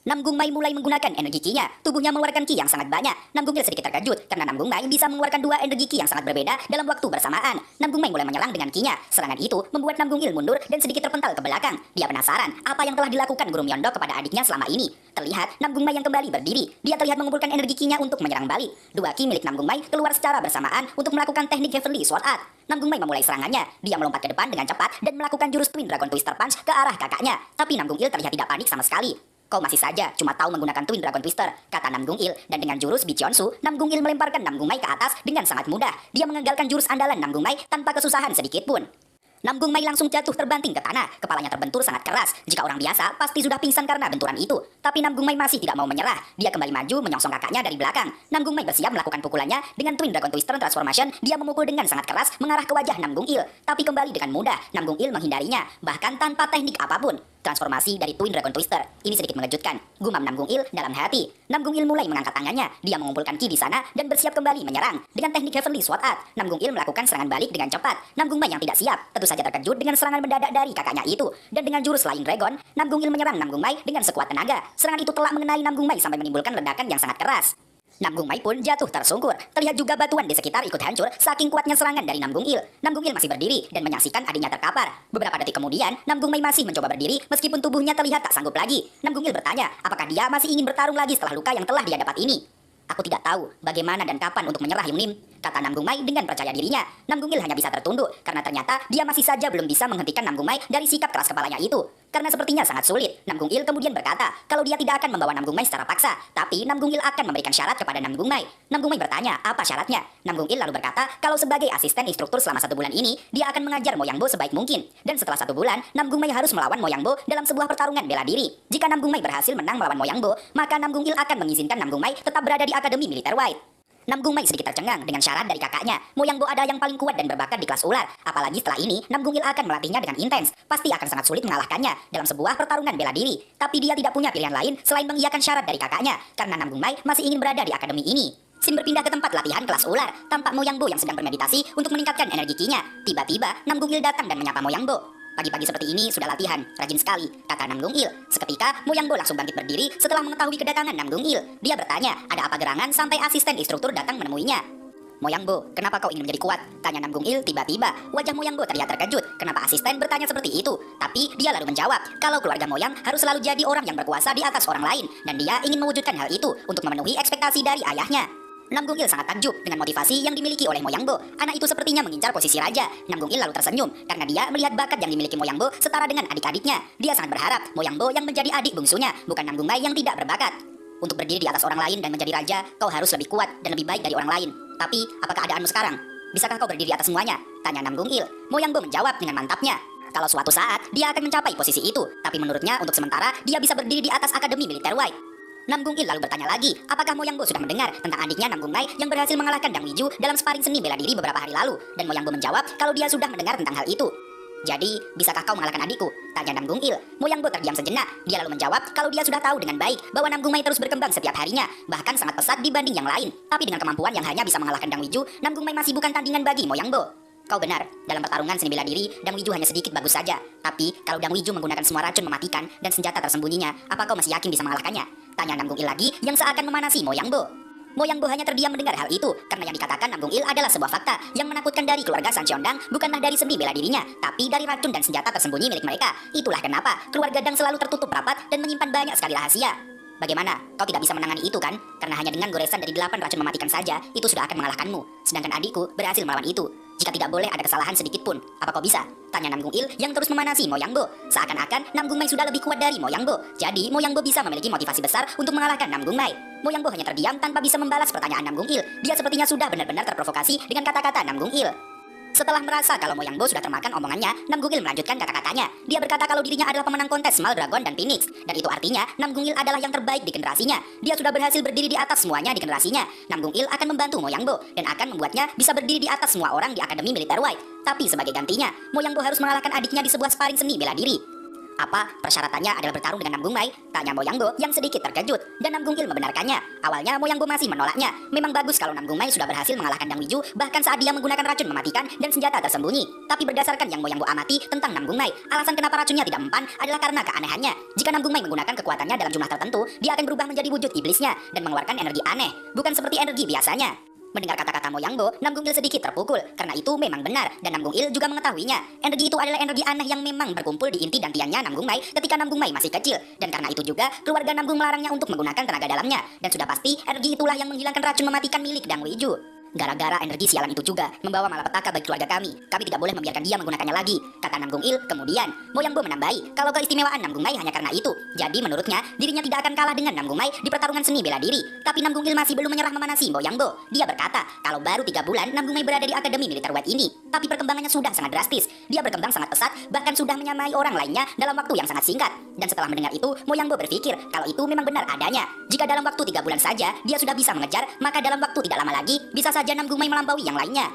S1: Nam Gungmai mulai menggunakan energi ki-nya. Tubuhnya mengeluarkan ki yang sangat banyak. Nam Gungil sedikit terkejut karena Nam Gungmai bisa mengeluarkan dua energi ki yang sangat berbeda dalam waktu bersamaan. Nam Gungmai mulai menyerang dengan ki-nya. Serangan itu membuat Nam Gungil mundur dan sedikit terpental ke belakang. Dia penasaran apa yang telah dilakukan Guru Myeondok kepada adiknya selama ini. Terlihat Nam Gungmai yang kembali berdiri. Dia terlihat mengumpulkan energi ki-nya untuk menyerang balik. Dua ki milik Nam Gungmai keluar secara bersamaan untuk melakukan teknik Heavenly Sword Art. Nam Gungmai memulai serangannya. Dia melompat ke depan dengan cepat dan melakukan jurus Twin Dragon Twister Punch ke arah kakaknya. Tapi Nam Gungil terlihat tidak panik sama sekali. Kau masih saja cuma tahu menggunakan Twin Dragon Twister, kata Nam Gungil, dan dengan jurus Bichonsu, Nam Gungil melemparkan Nam Gungmai ke atas dengan sangat mudah. Dia mengagalkan jurus andalan Nam Gungmai tanpa kesusahan sedikit pun. Nam Gungmai langsung jatuh terbanting ke tanah, kepalanya terbentur sangat keras. Jika orang biasa, pasti sudah pingsan karena benturan itu. Tapi Nam Gungmai masih tidak mau menyerah. Dia kembali maju menyongsong kakaknya dari belakang. Nam Gungmai bersiap melakukan pukulannya dengan Twin Dragon Twister Transformation. Dia memukul dengan sangat keras mengarah ke wajah Nam Gungil. Tapi kembali dengan mudah, Nam Gungil menghindarinya, bahkan tanpa teknik apapun. Transformasi dari Twin Dragon Twister ini sedikit mengejutkan, gumam Nam Gungil dalam hati. Nam Gungil mulai mengangkat tangannya. Dia mengumpulkan ki di sana dan bersiap kembali menyerang. Dengan teknik Heavenly Sword Art, Nam Gungil melakukan serangan balik dengan cepat. Nam Gungmai yang tidak siap tentu saja terkejut dengan serangan mendadak dari kakaknya itu. Dan dengan jurus Flying Dragon, Nam Gungil menyerang Nam Gungmai dengan sekuat tenaga. Serangan itu telah mengenai Nam Gungmai sampai menimbulkan ledakan yang sangat keras. Nam Gungmai pun jatuh tersungkur. Terlihat juga batuan di sekitar ikut hancur saking kuatnya serangan dari Nam Gungil. Nam Gungil masih berdiri dan menyaksikan adiknya terkapar. Beberapa detik kemudian, Nam Gungmai masih mencoba berdiri meskipun tubuhnya terlihat tak sanggup lagi. Nam Gungil bertanya, apakah dia masih ingin bertarung lagi setelah luka yang telah dia dapat ini? Aku tidak tahu bagaimana dan kapan untuk menyerah Yungnim, kata Nam Gungmai dengan percaya dirinya. Nam Gungil hanya bisa tertunduk karena ternyata dia masih saja belum bisa menghentikan Nam Gungmai dari sikap keras kepalanya itu. Karena sepertinya sangat sulit, Nam Gungil kemudian berkata kalau dia tidak akan membawa Nam Gungmai secara paksa, tapi Nam Gungil akan memberikan syarat kepada Nam Gungmai. Nam Gungmai bertanya apa syaratnya. Nam Gungil lalu berkata kalau sebagai asisten instruktur selama 1 bulan ini, dia akan mengajar Moyangbo sebaik mungkin. Dan setelah 1 bulan, Nam Gungmai harus melawan Moyangbo dalam sebuah pertarungan bela diri. Jika Nam Gungmai berhasil menang melawan Moyangbo, maka Nam Gungil akan mengizinkan Nam Gungmai tetap berada di Akademi Militer White. Nam Gungmai sedikit tercengang dengan syarat dari kakaknya. Moyangbo ada yang paling kuat dan berbakat di kelas ular. Apalagi setelah ini, Nam Gungil akan melatihnya dengan intens. Pasti akan sangat sulit mengalahkannya dalam sebuah pertarungan bela diri. Tapi dia tidak punya pilihan lain selain mengiyakan syarat dari kakaknya. Karena Nam Gungmai masih ingin berada di akademi ini. Sim berpindah ke tempat latihan kelas ular. Tampak Moyangbo yang sedang bermeditasi untuk meningkatkan energi ki-nya. Tiba-tiba, Nam Gungil datang dan menyapa Moyangbo. Pagi-pagi seperti ini sudah latihan, rajin sekali, kata Nam Gungil. Seketika, Moyangbo langsung bangkit berdiri setelah mengetahui kedatangan Nam Gungil. Dia bertanya, ada apa gerangan sampai asisten instruktur datang menemuinya. Moyangbo, kenapa kau ingin menjadi kuat? Tanya Nam Gung Il tiba-tiba. Wajah Moyangbo terlihat terkejut. Kenapa asisten bertanya seperti itu? Tapi dia lalu menjawab, kalau keluarga Moyang harus selalu jadi orang yang berkuasa di atas orang lain. Dan dia ingin mewujudkan hal itu untuk memenuhi ekspektasi dari ayahnya. Nam Gung Il sangat takjub dengan motivasi yang dimiliki oleh Moyangbo. Anak itu sepertinya mengincar posisi raja. Nam Gung Il lalu tersenyum karena dia melihat bakat yang dimiliki Moyangbo setara dengan adik-adiknya. Dia sangat berharap Moyangbo yang menjadi adik bungsunya, bukan Nam Gung Mai yang tidak berbakat. Untuk berdiri di atas orang lain dan menjadi raja, kau harus lebih kuat dan lebih baik dari orang lain. Tapi, apa keadaanmu sekarang? Bisakah kau berdiri di atas semuanya? Tanya Nam Gung Il. Moyangbo menjawab dengan mantapnya. Kalau suatu saat, dia akan mencapai posisi itu. Tapi menurutnya, untuk sementara, dia bisa berdiri di atas Akademi Militer White. Nam Gung Il lalu bertanya lagi, apakah Moyangbo sudah mendengar tentang adiknya Nam Gung Mai yang berhasil mengalahkan Dang Wiju dalam sparring seni bela diri beberapa hari lalu? Dan Moyangbo menjawab kalau dia sudah mendengar tentang hal itu. Jadi, bisakah kau mengalahkan adikku? Tanya Nam Gung Il. Moyangbo terdiam sejenak. Dia lalu menjawab kalau dia sudah tahu dengan baik bahwa Nam Gung Mai terus berkembang setiap harinya, bahkan sangat pesat dibanding yang lain. Tapi dengan kemampuan yang hanya bisa mengalahkan Dang Wiju, Nam Gung Mai masih bukan tandingan bagi Moyangbo. Kau benar, dalam pertarungan seni bela diri, Dang Wiju hanya sedikit bagus saja. Tapi, kalau Dang Wiju menggunakan semua racun mematikan dan senjata tersembunyinya, apa kau masih yakin bisa mengalahkannya? Tanya Nam Gung Il lagi yang seakan memanasi Moyangbo. Moyangbo hanya terdiam mendengar hal itu, karena yang dikatakan Nam Gung Il adalah sebuah fakta yang menakutkan dari keluarga San Cheondang bukanlah dari seni bela dirinya, tapi dari racun dan senjata tersembunyi milik mereka. Itulah kenapa keluarga Dang selalu tertutup rapat dan menyimpan banyak sekali rahasia. Bagaimana? Kau tidak bisa menangani itu kan? Karena hanya dengan goresan dari 8 racun mematikan saja, itu sudah akan mengalahkanmu. Sedangkan adikku berhasil melawan itu. Jika tidak boleh ada kesalahan sedikit pun, apa kau bisa? Tanya Nam Gung Il yang terus memanasi Moyangbo. Seakan-akan Nam Gung Mai sudah lebih kuat dari Moyangbo. Jadi Moyangbo bisa memiliki motivasi besar untuk mengalahkan Nam Gung Mai. Moyangbo hanya terdiam tanpa bisa membalas pertanyaan Nam Gung Il. Dia sepertinya sudah benar-benar terprovokasi dengan kata-kata Nam Gung Il. Setelah merasa kalau Moyangbo sudah termakan omongannya, Nam Gung Il melanjutkan kata-katanya. Dia berkata kalau dirinya adalah pemenang kontes Small Dragon dan Phoenix. Dan itu artinya Nam Gung Il adalah yang terbaik di generasinya. Dia sudah berhasil berdiri di atas semuanya di generasinya. Nam Gung Il akan membantu Moyangbo dan akan membuatnya bisa berdiri di atas semua orang di Akademi Militer White. Tapi sebagai gantinya, Moyangbo harus mengalahkan adiknya di sebuah sparring seni bela diri. Apa persyaratannya adalah bertarung dengan Nam Gung Mai? Tanya Moyangbo yang sedikit terkejut. Dan Nam Gung Il membenarkannya. Awalnya Moyangbo masih menolaknya. Memang bagus kalau Nam Gung Mai sudah berhasil mengalahkan Dang Wiju, bahkan saat dia menggunakan racun mematikan dan senjata tersembunyi. Tapi berdasarkan yang Moyangbo amati tentang Nam Gung Mai, alasan kenapa racunnya tidak mempan adalah karena keanehannya. Jika Nam Gung Mai menggunakan kekuatannya dalam jumlah tertentu, dia akan berubah menjadi wujud iblisnya dan mengeluarkan energi aneh, bukan seperti energi biasanya. Mendengar kata-kata Moyangbo, Nam Gung Il sedikit terpukul, karena itu memang benar, dan Nam Gung Il juga mengetahuinya. Energi itu adalah energi aneh yang memang berkumpul di inti dantiannya Nam Gung Mai ketika Nam Gung Mai masih kecil, dan karena itu juga keluarga Nam Gung melarangnya untuk menggunakan tenaga dalamnya, dan sudah pasti energi itulah yang menghilangkan racun mematikan milik Dang Wiju. Gara-gara energi sialan itu juga membawa malapetaka bagi keluarga kami. Kami tidak boleh membiarkan dia menggunakannya lagi, kata Nam Gung Il. Kemudian, Moyangbo menambahi kalau keistimewaan Nam Gung Mai hanya karena itu. Jadi menurutnya, dirinya tidak akan kalah dengan Nam Gung Mai di pertarungan seni bela diri. Tapi Nam Gung Il masih belum menyerah memanasi Moyangbo. Dia berkata, kalau baru 3 bulan Nam Gung Mai berada di Akademi Militer White ini, tapi perkembangannya sudah sangat drastis. Dia berkembang sangat pesat, bahkan sudah menyamai orang lainnya dalam waktu yang sangat singkat. Dan setelah mendengar itu, Moyangbo berpikir kalau itu memang benar adanya. Jika dalam waktu 3 bulan saja dia sudah bisa mengejar, maka dalam waktu tidak lama lagi bisa saja Nam Gung Mai melampaui yang lainnya.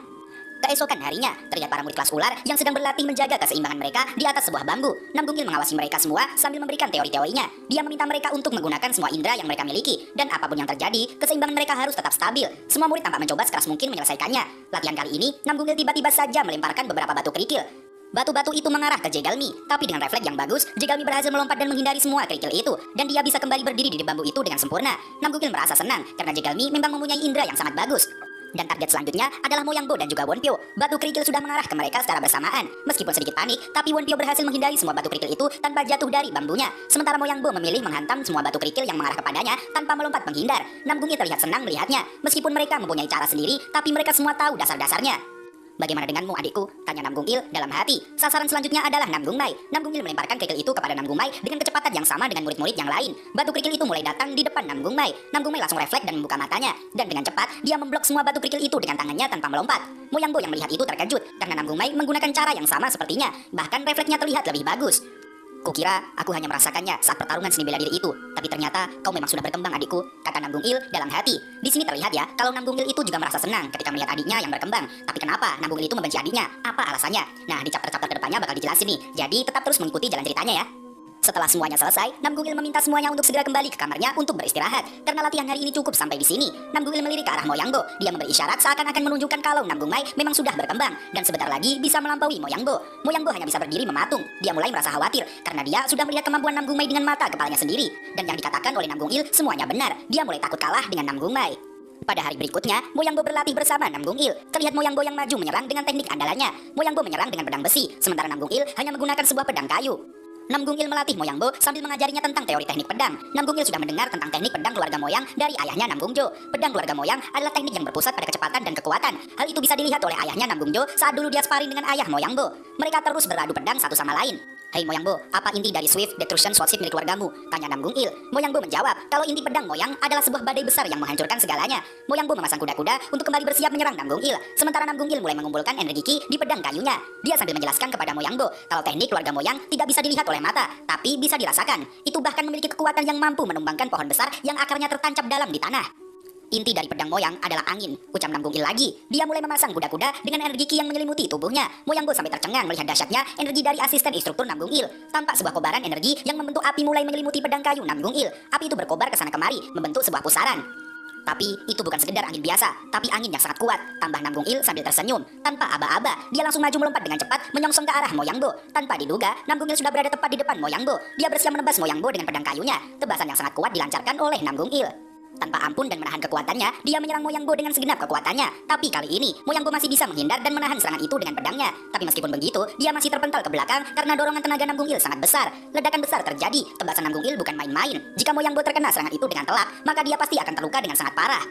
S1: Keesokan harinya, terlihat para murid kelas ular yang sedang berlatih menjaga keseimbangan mereka di atas sebuah bambu. Nam Gung Il mengawasi mereka semua sambil memberikan teori-teorinya. Dia meminta mereka untuk menggunakan semua indera yang mereka miliki. Dan apapun yang terjadi, keseimbangan mereka harus tetap stabil. Semua murid tampak mencoba sekeras mungkin menyelesaikannya. Latihan kali ini, Nam Gung Il tiba-tiba saja melemparkan beberapa batu kerikil. Batu-batu itu mengarah ke Jegalmi, tapi dengan refleks yang bagus, Jegalmi berhasil melompat dan menghindari semua kerikil itu, dan dia bisa kembali berdiri di bambu itu dengan sempurna. Nam Gung Il merasa senang, karena Jegalmi memang mempunyai indera yang sangat bagus. Dan target selanjutnya adalah Moyangbo dan juga Wonpyo. Batu kerikil sudah mengarah ke mereka secara bersamaan. Meskipun sedikit panik, tapi Wonpyo berhasil menghindari semua batu kerikil itu tanpa jatuh dari bambunya. Sementara Moyangbo memilih menghantam semua batu kerikil yang mengarah kepadanya tanpa melompat menghindar. Nam Gung Il terlihat senang melihatnya. Meskipun mereka mempunyai cara sendiri, tapi mereka semua tahu dasar-dasarnya. Bagaimana denganmu adikku? Tanya Nam Gung Il dalam hati. Sasaran selanjutnya adalah Nam Gung Mai. Nam Gung Il melemparkan kerikil itu kepada Nam Gung Mai dengan kecepatan yang sama dengan murid-murid yang lain. Batu kerikil itu mulai datang di depan Nam Gung Mai. Nam Gung Mai langsung refleks dan membuka matanya. Dan dengan cepat, dia memblok semua batu kerikil itu dengan tangannya tanpa melompat. Moyangbo yang melihat itu terkejut, karena Nam Gung Mai menggunakan cara yang sama sepertinya. Bahkan refleksnya terlihat lebih bagus. Kukira aku hanya merasakannya saat pertarungan seni bela diri itu, tapi ternyata kau memang sudah berkembang adikku, kata Nam Gung Il dalam hati. Di sini terlihat ya, kalau Nam Gung Il itu juga merasa senang ketika melihat adiknya yang berkembang. Tapi kenapa Nam Gung Il itu membenci adiknya? Apa alasannya? Nah, di chapter-chapter kedepannya bakal dijelasin nih. Jadi tetap terus mengikuti jalan ceritanya ya. Setelah semuanya selesai, Nam Gung Il meminta semuanya untuk segera kembali ke kamarnya untuk beristirahat. Karena latihan hari ini cukup sampai di sini. Nam Gung Il melirik ke arah Moyangbo. Dia memberi isyarat seakan-akan menunjukkan kalau Nam Gung Mai memang sudah berkembang dan sebentar lagi bisa melampaui Moyangbo. Moyangbo hanya bisa berdiri mematung. Dia mulai merasa khawatir karena dia sudah melihat kemampuan Nam Gung Mai dengan mata kepalanya sendiri. Dan yang dikatakan oleh Nam Gung Il semuanya benar. Dia mulai takut kalah dengan Nam Gung Mai. Pada hari berikutnya, Moyangbo berlatih bersama Namgung Il. Terlihat Moyangbo yang maju menyerang dengan teknik andalannya. Moyangbo menyerang dengan pedang besi, sementara Namgung Il hanya menggunakan sebuah pedang kayu. Namgung Il melatih Moyangbo sambil mengajarinya tentang teori teknik pedang. Namgung Il sudah mendengar tentang teknik pedang keluarga Moyang dari ayahnya Namgung Jo. Pedang keluarga Moyang adalah teknik yang berpusat pada kecepatan dan kekuatan. Hal itu bisa dilihat oleh ayahnya Namgung Jo saat dulu dia sparring dengan ayah Moyangbo. Mereka terus beradu pedang satu sama lain. "Hei Moyangbo, apa inti dari Swift Destruction Swordship milik keluargamu?" tanya Namgung Il. Moyangbo menjawab kalau inti pedang Moyang adalah sebuah badai besar yang menghancurkan segalanya. Moyangbo memasang kuda-kuda untuk kembali bersiap menyerang Namgung Il. Sementara Namgung Il mulai mengumpulkan energi ki di pedang kayunya. Dia sambil menjelaskan kepada Moyangbo kalau teknik keluarga Moyang tidak bisa dilihat oleh mata, tapi bisa dirasakan. Itu bahkan memiliki kekuatan yang mampu menumbangkan pohon besar yang akarnya tertancap dalam di tanah. "Inti dari pedang Moyang adalah angin," ucap Namgung Il lagi. Dia mulai memasang kuda-kuda dengan energi ki yang menyelimuti tubuhnya. Moyangbo sampai tercengang melihat dahsyatnya energi dari asisten instruktur Namgung Il. Tampak sebuah kobaran energi yang membentuk api mulai menyelimuti pedang kayu Namgung Il. Api itu berkobar ke sana kemari, membentuk sebuah pusaran. Tapi itu bukan sekedar angin biasa, tapi angin yang sangat kuat, tambah Namgung Il sambil tersenyum. Tanpa aba-aba, dia langsung maju melompat dengan cepat menyongsong ke arah Moyangbo. Tanpa diduga, Namgung Il sudah berada tepat di depan Moyangbo. Dia bersiap menebas Moyangbo dengan pedang kayunya. Tebasan yang sangat kuat dilancarkan oleh Namgung Il. Tanpa ampun dan menahan kekuatannya, dia menyerang Moyangbo dengan segenap kekuatannya. Tapi kali ini, Moyangbo masih bisa menghindar dan menahan serangan itu dengan pedangnya. Tapi meskipun begitu, dia masih terpental ke belakang karena dorongan tenaga Namgung Il sangat besar. Ledakan besar terjadi, tebasan Namgung Il bukan main-main. Jika Moyangbo terkena serangan itu dengan telak, maka dia pasti akan terluka dengan sangat parah.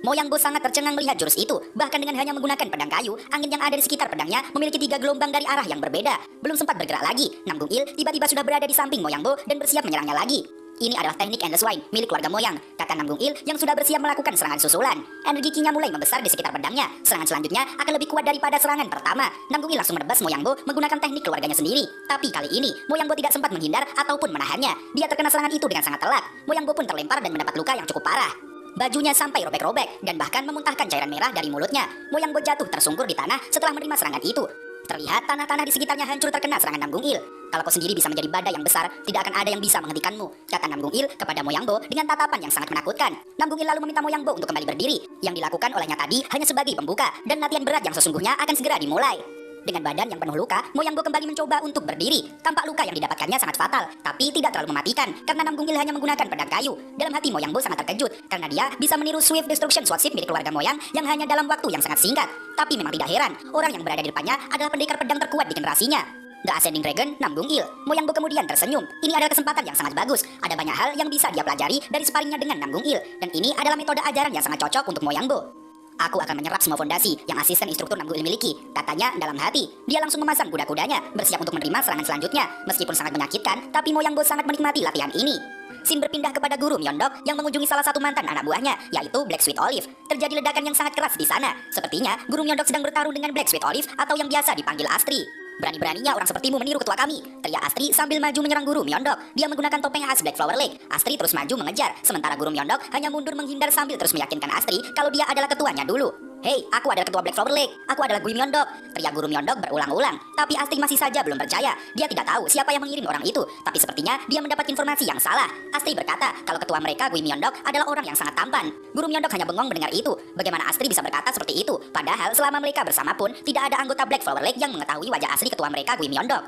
S1: Moyangbo sangat tercengang melihat jurus itu. Bahkan dengan hanya menggunakan pedang kayu, angin yang ada di sekitar pedangnya memiliki 3 gelombang dari arah yang berbeda. Belum sempat bergerak lagi, Namgung Il tiba-tiba sudah berada di samping Moyangbo dan bersiap menyerangnya lagi. "Ini adalah teknik Endless Wine milik keluarga Moyang," kata Namgung Il yang sudah bersiap melakukan serangan susulan. Energi ki-nya mulai membesar di sekitar pedangnya. Serangan selanjutnya akan lebih kuat daripada serangan pertama. Namgung Il langsung menebas Moyangbo menggunakan teknik keluarganya sendiri. Tapi kali ini, Moyangbo tidak sempat menghindar ataupun menahannya. Dia terkena serangan itu dengan sangat telak. Moyangbo pun terlempar dan mendapat luka yang cukup parah. Bajunya sampai robek-robek dan bahkan memuntahkan cairan merah dari mulutnya. Moyangbo jatuh tersungkur di tanah setelah menerima serangan itu. Terlihat tanah-tanah di sekitarnya hancur terkena serangan Namgung Il. "Kalau kau sendiri bisa menjadi badai yang besar, tidak akan ada yang bisa menghentikanmu," kata Namgung Il kepada Moyangbo dengan tatapan yang sangat menakutkan. Namgung Il lalu meminta Moyangbo untuk kembali berdiri. Yang dilakukan olehnya tadi hanya sebagai pembuka, dan latihan berat yang sesungguhnya akan segera dimulai. Dengan badan yang penuh luka, Moyangbo kembali mencoba untuk berdiri. Tampak luka yang didapatkannya sangat fatal, tapi tidak terlalu mematikan karena Namgung Il hanya menggunakan pedang kayu. Dalam hati Moyangbo sangat terkejut karena dia bisa meniru Swift Destruction Swordship milik keluarga Moyang yang hanya dalam waktu yang sangat singkat. Tapi memang tidak heran, orang yang berada di depannya adalah pendekar pedang terkuat di generasinya. The Ascending Dragon, Namgung Il. Moyangbo kemudian tersenyum. Ini adalah kesempatan yang sangat bagus. Ada banyak hal yang bisa dia pelajari dari sparringnya dengan Namgung Il, dan ini adalah metode ajaran yang sangat cocok untuk Moyangbo. "Aku akan menyerap semua fondasi yang asisten instruktur Namgung Il miliki," katanya dalam hati. Dia langsung memasang kuda-kudanya, bersiap untuk menerima serangan selanjutnya. Meskipun sangat menyakitkan, tapi Moyangbo sangat menikmati latihan ini. Scene berpindah kepada guru Myeondok yang mengunjungi salah satu mantan anak buahnya, yaitu Black Sweet Olive. Terjadi ledakan yang sangat keras di sana. Sepertinya guru Myeondok sedang bertarung dengan Black Sweet Olive atau yang biasa dipanggil Astri. "Berani-beraninya orang sepertimu meniru ketua kami," teriak Astri sambil maju menyerang guru Myeondok. Dia menggunakan topeng khas Black Flower Lake. Astri terus maju mengejar, sementara guru Myeondok hanya mundur menghindar sambil terus meyakinkan Astri kalau dia adalah ketuanya dulu. "Hei, aku adalah ketua Black Flower Lake. Aku adalah Gui Myeondok," teriak guru Myeondok berulang-ulang. Tapi Astri masih saja belum percaya. Dia tidak tahu siapa yang mengirim orang itu, tapi sepertinya dia mendapat informasi yang salah. Astri berkata kalau ketua mereka, Gui Myeondok, adalah orang yang sangat tampan. Guru Myeondok hanya bengong mendengar itu. Bagaimana Astri bisa berkata seperti itu? Padahal selama mereka bersama pun tidak ada anggota Black Flower Lake yang mengetahui wajah asli ketua mereka, Gui Myeondok.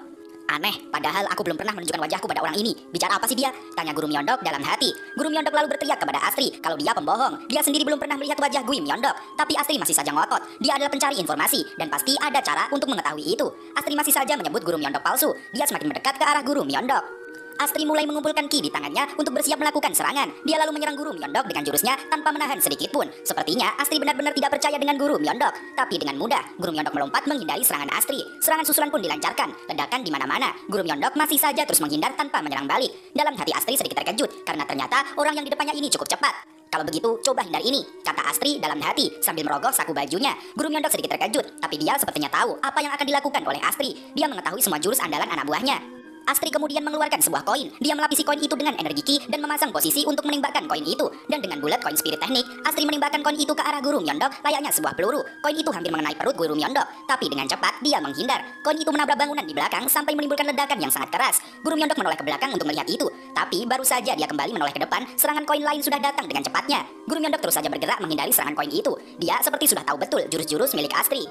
S1: "Aneh, padahal aku belum pernah menunjukkan wajahku pada orang ini. Bicara apa sih dia?" tanya guru Myeondok dalam hati. Guru Myeondok lalu berteriak kepada Astri kalau dia pembohong. Dia sendiri belum pernah melihat wajah Gui Myeondok. Tapi Astri masih saja ngotot. Dia adalah pencari informasi dan pasti ada cara untuk mengetahui itu. Astri masih saja menyebut guru Myeondok palsu. Dia semakin mendekat ke arah guru Myeondok. Astri mulai mengumpulkan ki di tangannya untuk bersiap melakukan serangan. Dia lalu menyerang guru Myeondok dengan jurusnya tanpa menahan sedikit pun. Sepertinya Astri benar-benar tidak percaya dengan guru Myeondok. Tapi dengan mudah, guru Myeondok melompat menghindari serangan Astri. Serangan susulan pun dilancarkan. Ledakan di mana-mana. Guru Myeondok masih saja terus menghindar tanpa menyerang balik. Dalam hati Astri sedikit terkejut karena ternyata orang yang di depannya ini cukup cepat. "Kalau begitu, coba hindari ini," kata Astri dalam hati sambil merogoh saku bajunya. Guru Myeondok sedikit terkejut, tapi dia sepertinya tahu apa yang akan dilakukan oleh Astri. Dia mengetahui semua jurus andalan anak buahnya. Astri kemudian mengeluarkan sebuah koin. Dia melapisi koin itu dengan energi ki dan memasang posisi untuk menembakkan koin itu. Dan dengan bulat koin spirit teknik, Astri menembakkan koin itu ke arah guru Myeondok layaknya sebuah peluru. Koin itu hampir mengenai perut guru Myeondok, tapi dengan cepat dia menghindar. Koin itu menabrak bangunan di belakang sampai menimbulkan ledakan yang sangat keras. Guru Myeondok menoleh ke belakang untuk melihat itu, tapi baru saja dia kembali menoleh ke depan, serangan koin lain sudah datang dengan cepatnya. Guru Myeondok terus saja bergerak menghindari serangan koin itu. Dia seperti sudah tahu betul jurus-jurus milik Astri.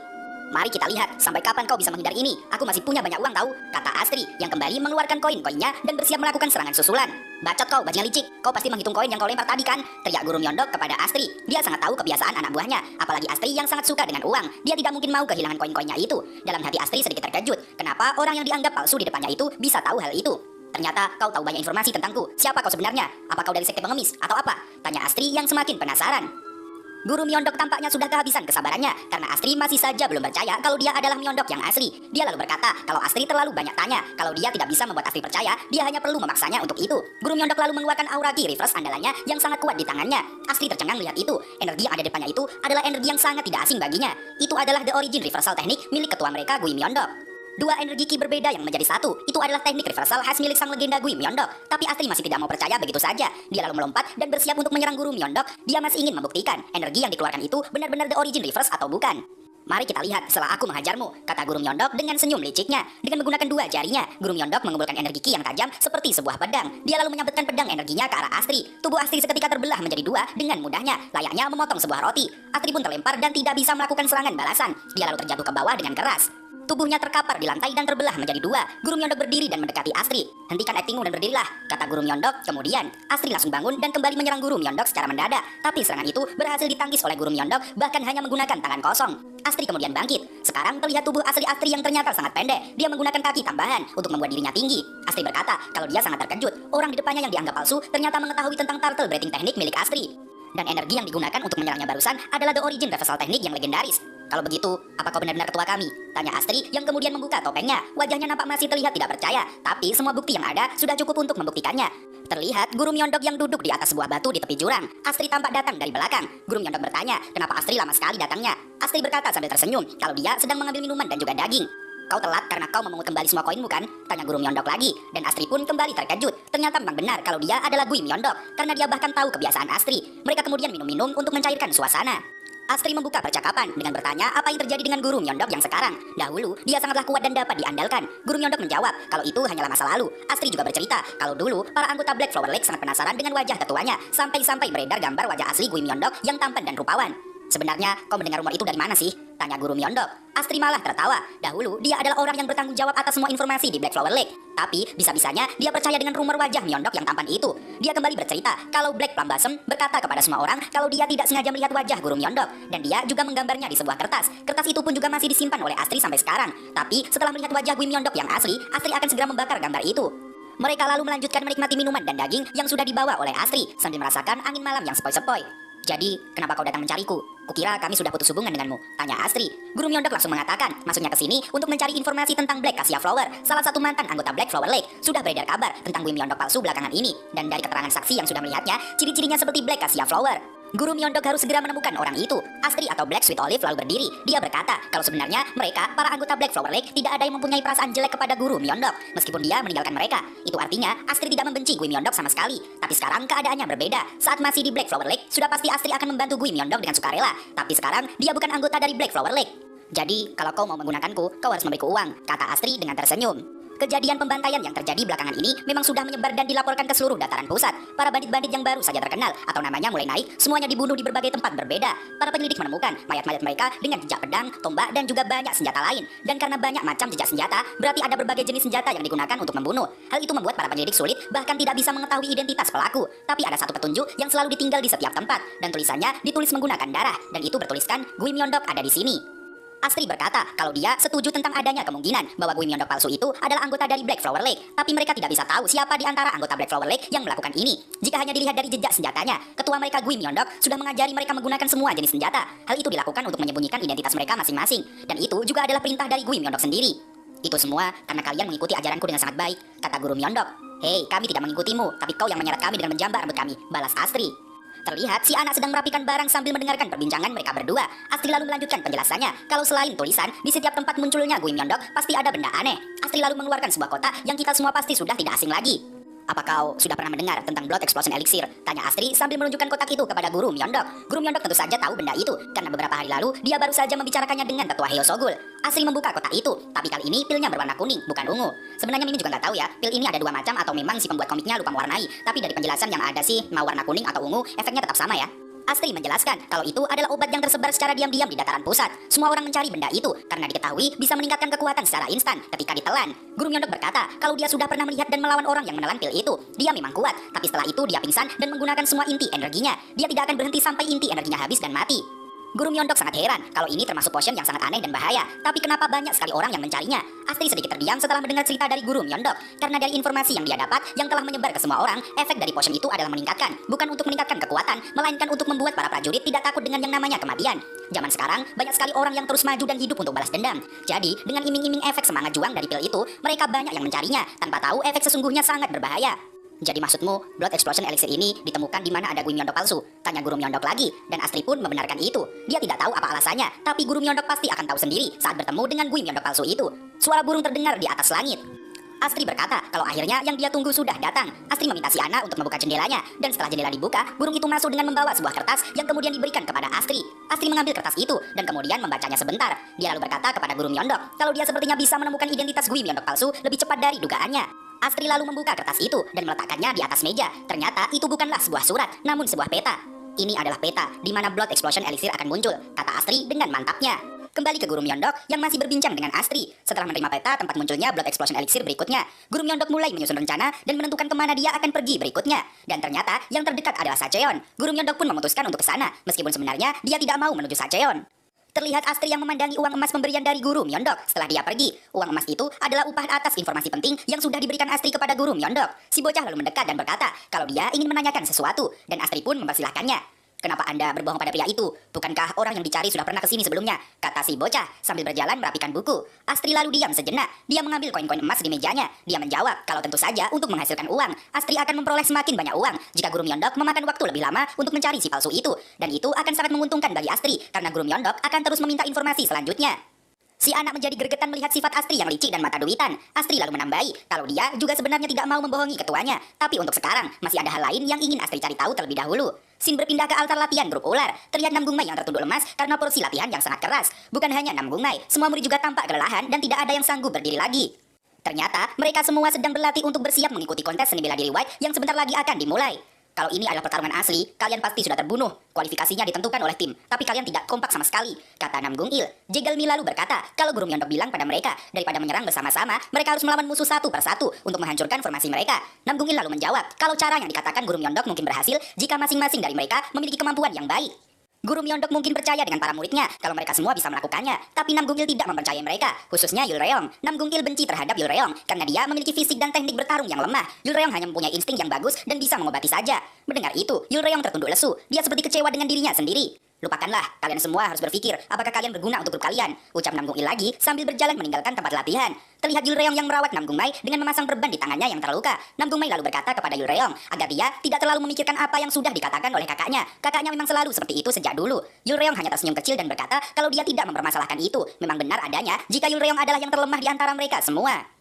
S1: Mari kita lihat, sampai kapan kau bisa menghindari ini? Aku masih punya banyak uang tahu, kata Astri yang kembali mengeluarkan koin-koinnya dan bersiap melakukan serangan susulan. Bacot kau, bajingan licik. Kau pasti menghitung koin yang kau lempar tadi kan? Teriak Guru Myeondok kepada Astri. Dia sangat tahu kebiasaan anak buahnya, apalagi Astri yang sangat suka dengan uang. Dia tidak mungkin mau kehilangan koin-koinnya itu. Dalam hati Astri sedikit terkejut. Kenapa orang yang dianggap palsu di depannya itu bisa tahu hal itu? Ternyata kau tahu banyak informasi tentangku. Siapa kau sebenarnya? Apa kau dari sekte pengemis atau apa? Tanya Astri yang semakin penasaran. Guru Myeondok tampaknya sudah kehabisan kesabarannya karena Astri masih saja belum percaya kalau dia adalah Myeondok yang asli. Dia lalu berkata kalau Astri terlalu banyak tanya. Kalau dia tidak bisa membuat Astri percaya, dia hanya perlu memaksanya untuk itu. Guru Myeondok lalu mengeluarkan aura Ki reverse andalannya yang sangat kuat di tangannya. Astri tercengang melihat itu. Energi yang ada di depannya itu adalah energi yang sangat tidak asing baginya. Itu adalah The Origin Reversal teknik milik ketua mereka Gui Myeondok. Dua energi Ki berbeda yang menjadi satu. Itu adalah teknik reversal khas milik sang legenda Gui Myeondok. Tapi Astri masih tidak mau percaya begitu saja. Dia lalu melompat dan bersiap untuk menyerang Guru Myeondok. Dia masih ingin membuktikan energi yang dikeluarkan itu benar-benar The Origin Reverse atau bukan. Mari kita lihat setelah aku menghajarmu, kata Guru Myeondok dengan senyum liciknya. Dengan menggunakan dua jarinya, Guru Myeondok mengumpulkan energi Ki yang tajam seperti sebuah pedang. Dia lalu menyabetkan pedang energinya ke arah Astri. Tubuh Astri seketika terbelah menjadi dua dengan mudahnya, layaknya memotong sebuah roti. Astri pun terlempar dan tidak bisa melakukan serangan balasan. Dia lalu terjatuh ke bawah dengan keras. Tubuhnya terkapar di lantai dan terbelah menjadi dua. Guru Myeondok berdiri dan mendekati Astri. Hentikan aktingmu dan berdirilah, kata Guru Myeondok. Kemudian, Astri langsung bangun dan kembali menyerang Guru Myeondok secara mendadak. Tapi serangan itu berhasil ditangkis oleh Guru Myeondok, bahkan hanya menggunakan tangan kosong. Astri kemudian bangkit. Sekarang terlihat tubuh asli Astri yang ternyata sangat pendek. Dia menggunakan kaki tambahan untuk membuat dirinya tinggi. Astri berkata kalau dia sangat terkejut. Orang di depannya yang dianggap palsu ternyata mengetahui tentang turtle breathing teknik milik Astri. Dan energi yang digunakan untuk menyerangnya barusan adalah The Origin Reversal teknik yang legendaris. Kalau begitu, apa kau benar-benar ketua kami? Tanya Astri yang kemudian membuka topengnya. Wajahnya nampak masih terlihat tidak percaya, tapi semua bukti yang ada sudah cukup untuk membuktikannya. Terlihat Guru Myeondok yang duduk di atas sebuah batu di tepi jurang. Astri tampak datang dari belakang. Guru Myeondok bertanya, kenapa Astri lama sekali datangnya? Astri berkata sambil tersenyum, kalau dia sedang mengambil minuman dan juga daging. Kau telat karena kau memungut kembali semua koinmu kan? Tanya Guru Myeondok lagi. Dan Astri pun kembali terkejut. Ternyata memang benar kalau dia adalah Gui Myeondok. Karena dia bahkan tahu kebiasaan Astri. Mereka kemudian minum-minum untuk mencairkan suasana. Astri membuka percakapan dengan bertanya apa yang terjadi dengan Guru Myeondok yang sekarang. Dahulu, dia sangatlah kuat dan dapat diandalkan. Guru Myeondok menjawab kalau itu hanyalah masa lalu. Astri juga bercerita kalau dulu para anggota Black Flower Lake sangat penasaran dengan wajah ketuanya. Sampai-sampai beredar gambar wajah asli Gui Myeondok yang tampan dan rupawan. Sebenarnya, kau mendengar rumor itu dari mana sih? Tanya Guru Myeondok. Astri malah tertawa. Dahulu, dia adalah orang yang bertanggung jawab atas semua informasi di Black Flower Lake. Tapi, bisa-bisanya dia percaya dengan rumor wajah Myeondok yang tampan itu. Dia kembali bercerita kalau Black Plum Blossom berkata kepada semua orang kalau dia tidak sengaja melihat wajah Guru Myeondok. Dan dia juga menggambarnya di sebuah kertas. Kertas itu pun juga masih disimpan oleh Astri sampai sekarang. Tapi, setelah melihat wajah Gui Myeondok yang asli, Astri akan segera membakar gambar itu. Mereka lalu melanjutkan menikmati minuman dan daging yang sudah dibawa oleh Astri sambil merasakan angin malam yang sepoi-sepoi. Jadi, kenapa kau datang mencariku? Kukira kami sudah putus hubungan denganmu, tanya Astri. Guru Myeondok langsung mengatakan, maksudnya ke sini untuk mencari informasi tentang Black Cassia Flower, salah satu mantan anggota Black Flower Lake. Sudah beredar kabar tentang Gui Myeondok palsu belakangan ini, dan dari keterangan saksi yang sudah melihatnya, ciri-cirinya seperti Black Cassia Flower. Guru Myeondok harus segera menemukan orang itu. Astri atau Black Sweet Olive lalu berdiri. Dia berkata kalau sebenarnya mereka, para anggota Black Flower Lake, tidak ada yang mempunyai perasaan jelek kepada Guru Myeondok, meskipun dia meninggalkan mereka. Itu artinya Astri tidak membenci Gui Myeondok sama sekali. Tapi sekarang keadaannya berbeda. Saat masih di Black Flower Lake, sudah pasti Astri akan membantu Gui Myeondok dengan sukarela. Tapi sekarang dia bukan anggota dari Black Flower Lake. Jadi, kalau kau mau menggunakanku, kau harus memberiku uang, kata Astri dengan tersenyum. Kejadian pembantaian yang terjadi belakangan ini memang sudah menyebar dan dilaporkan ke seluruh dataran pusat. Para bandit-bandit yang baru saja terkenal atau namanya mulai naik, semuanya dibunuh di berbagai tempat berbeda. Para penyelidik menemukan mayat-mayat mereka dengan jejak pedang, tombak, dan juga banyak senjata lain. Dan karena banyak macam jejak senjata, berarti ada berbagai jenis senjata yang digunakan untuk membunuh. Hal itu membuat para penyelidik sulit, bahkan tidak bisa mengetahui identitas pelaku. Tapi ada satu petunjuk yang selalu ditinggal di setiap tempat, dan tulisannya ditulis menggunakan darah, dan itu bertuliskan Gui Myeondok ada di sini. Astri berkata kalau dia setuju tentang adanya kemungkinan bahwa Gui Myeondok palsu itu adalah anggota dari Black Flower Lake. Tapi mereka tidak bisa tahu siapa di antara anggota Black Flower Lake yang melakukan ini. Jika hanya dilihat dari jejak senjatanya, ketua mereka Gui Myeondok sudah mengajari mereka menggunakan semua jenis senjata. Hal itu dilakukan untuk menyembunyikan identitas mereka masing-masing. Dan itu juga adalah perintah dari Gui Myeondok sendiri. Itu semua karena kalian mengikuti ajaranku dengan sangat baik, kata Guru Myeondok. Hei, kami tidak mengikutimu, tapi kau yang menyeret kami dengan menjambak rambut kami, balas Astri. Terlihat si anak sedang merapikan barang sambil mendengarkan perbincangan mereka berdua. Astri lalu melanjutkan penjelasannya. Kalau selain tulisan, di setiap tempat munculnya Gui Myeondok pasti ada benda aneh. Astri lalu mengeluarkan sebuah kotak yang kita semua pasti sudah tidak asing lagi. Apa kau sudah pernah mendengar tentang Blood Explosion Elixir? Tanya Astri sambil menunjukkan kotak itu kepada Guru Myeondok. Guru Myeondok tentu saja tahu benda itu, karena beberapa hari lalu dia baru saja membicarakannya dengan tetua Heosogul. Astri membuka kotak itu, tapi kali ini pilnya berwarna kuning, bukan ungu. Sebenarnya Mimi juga nggak tahu ya, pil ini ada dua macam atau memang si pembuat komiknya lupa mewarnai. Tapi dari penjelasan yang ada sih, mau warna kuning atau ungu, efeknya tetap sama ya. Astri menjelaskan kalau itu adalah obat yang tersebar secara diam-diam di dataran pusat. Semua orang mencari benda itu karena diketahui bisa meningkatkan kekuatan secara instan ketika ditelan. Guru Myeondok berkata kalau dia sudah pernah melihat dan melawan orang yang menelan pil itu. Dia memang kuat, tapi setelah itu dia pingsan dan menggunakan semua inti energinya. Dia tidak akan berhenti sampai inti energinya habis dan mati. Guru Myeondok sangat heran kalau ini termasuk potion yang sangat aneh dan bahaya. Tapi kenapa banyak sekali orang yang mencarinya? Astri sedikit terdiam setelah mendengar cerita dari Guru Myeondok. Karena dari informasi yang dia dapat yang telah menyebar ke semua orang, efek dari potion itu adalah meningkatkan. Bukan untuk meningkatkan kekuatan, melainkan untuk membuat para prajurit tidak takut dengan yang namanya kematian. Zaman sekarang, banyak sekali orang yang terus maju dan hidup untuk balas dendam. Jadi, dengan iming-iming efek semangat juang dari pil itu, mereka banyak yang mencarinya tanpa tahu efek sesungguhnya sangat berbahaya. Jadi maksudmu, Blood Explosion Elixir ini ditemukan di mana ada Guru Myeondok palsu? Tanya Guru Myeondok lagi, dan Astri pun membenarkan itu. Dia tidak tahu apa alasannya, tapi Guru Myeondok pasti akan tahu sendiri saat bertemu dengan Guru Myeondok palsu itu. Suara burung terdengar di atas langit. Astri berkata kalau akhirnya yang dia tunggu sudah datang. Astri meminta si Ana untuk membuka jendelanya, dan setelah jendela dibuka, burung itu masuk dengan membawa sebuah kertas yang kemudian diberikan kepada Astri. Astri mengambil kertas itu dan kemudian membacanya sebentar. Dia lalu berkata kepada Guru Myeondok kalau dia sepertinya bisa menemukan identitas Guru Myeondok palsu lebih cepat dari dugaannya. Astri lalu membuka kertas itu dan meletakkannya di atas meja. Ternyata itu bukanlah sebuah surat, namun sebuah peta. Ini adalah peta di mana Blood Explosion Elixir akan muncul, kata Astri dengan mantapnya. Kembali ke Guru Myeondok yang masih berbincang dengan Astri. Setelah menerima peta tempat munculnya Blood Explosion Elixir berikutnya, Guru Myeondok mulai menyusun rencana dan menentukan kemana dia akan pergi berikutnya. Dan ternyata yang terdekat adalah Sacheon. Guru Myeondok pun memutuskan untuk ke sana, meskipun sebenarnya dia tidak mau menuju Sacheon. Terlihat Astri yang memandangi uang emas pemberian dari Guru Myeondok setelah dia pergi. Uang emas itu adalah upah atas informasi penting yang sudah diberikan Astri kepada Guru Myeondok. Si bocah lalu mendekat dan berkata kalau dia ingin menanyakan sesuatu, dan Astri pun mempersilahkannya. Kenapa Anda berbohong pada pria itu? Bukankah orang yang dicari sudah pernah kesini sebelumnya? Kata si bocah sambil berjalan merapikan buku. Astri lalu diam sejenak. Dia mengambil koin-koin emas di mejanya. Dia menjawab kalau tentu saja untuk menghasilkan uang, Astri akan memperoleh semakin banyak uang jika Guru Myeondok memakan waktu lebih lama untuk mencari si palsu itu. Dan itu akan sangat menguntungkan bagi Astri karena Guru Myeondok akan terus meminta informasi selanjutnya. Si anak menjadi gregetan melihat sifat Astri yang licik dan mata duitan. Astri lalu menambahi kalau dia juga sebenarnya tidak mau membohongi ketuanya. Tapi untuk sekarang masih ada hal lain yang ingin Astri cari tahu terlebih dahulu. Sin berpindah ke altar latihan grup ular. Terlihat Nam Gungmai yang tertunduk lemas karena porsi latihan yang sangat keras. Bukan hanya Nam Gungmai, semua murid juga tampak kelelahan dan tidak ada yang sanggup berdiri lagi. Ternyata mereka semua sedang berlatih untuk bersiap mengikuti kontes seni bela diri White yang sebentar lagi akan dimulai. Kalau ini adalah pertarungan asli, kalian pasti sudah terbunuh. Kualifikasinya ditentukan oleh tim, tapi kalian tidak kompak sama sekali, kata Nam Gung-il. Jegelmi lalu berkata, kalau Guru Myeondok bilang pada mereka, daripada menyerang bersama-sama, mereka harus melawan musuh satu persatu untuk menghancurkan formasi mereka. Nam Gung-il lalu menjawab, kalau cara yang dikatakan Guru Myeondok mungkin berhasil jika masing-masing dari mereka memiliki kemampuan yang baik. Guru Myeondok mungkin percaya dengan para muridnya kalau mereka semua bisa melakukannya, tapi Nam Gung-il tidak mempercayai mereka, khususnya Yul Reong. Nam Gung-il benci terhadap Yul Reong karena dia memiliki fisik dan teknik bertarung yang lemah. Yul Reong hanya mempunyai insting yang bagus dan bisa mengobati saja. Mendengar itu, Yul Reong tertunduk lesu. Dia seperti kecewa dengan dirinya sendiri. Lupakanlah, kalian semua harus berpikir apakah kalian berguna untuk grup kalian, ucap Nam Gung-il lagi sambil berjalan meninggalkan tempat latihan. Terlihat Yul Reong yang merawat Nam Gung-mai dengan memasang perban di tangannya yang terluka. Nam Gung-mai lalu berkata kepada Yul Reong agar dia tidak terlalu memikirkan apa yang sudah dikatakan oleh kakaknya. Kakaknya memang selalu seperti itu sejak dulu. Yul Reong hanya tersenyum kecil dan berkata kalau dia tidak mempermasalahkan itu. Memang benar adanya jika Yul Reong adalah yang terlemah di antara mereka semua.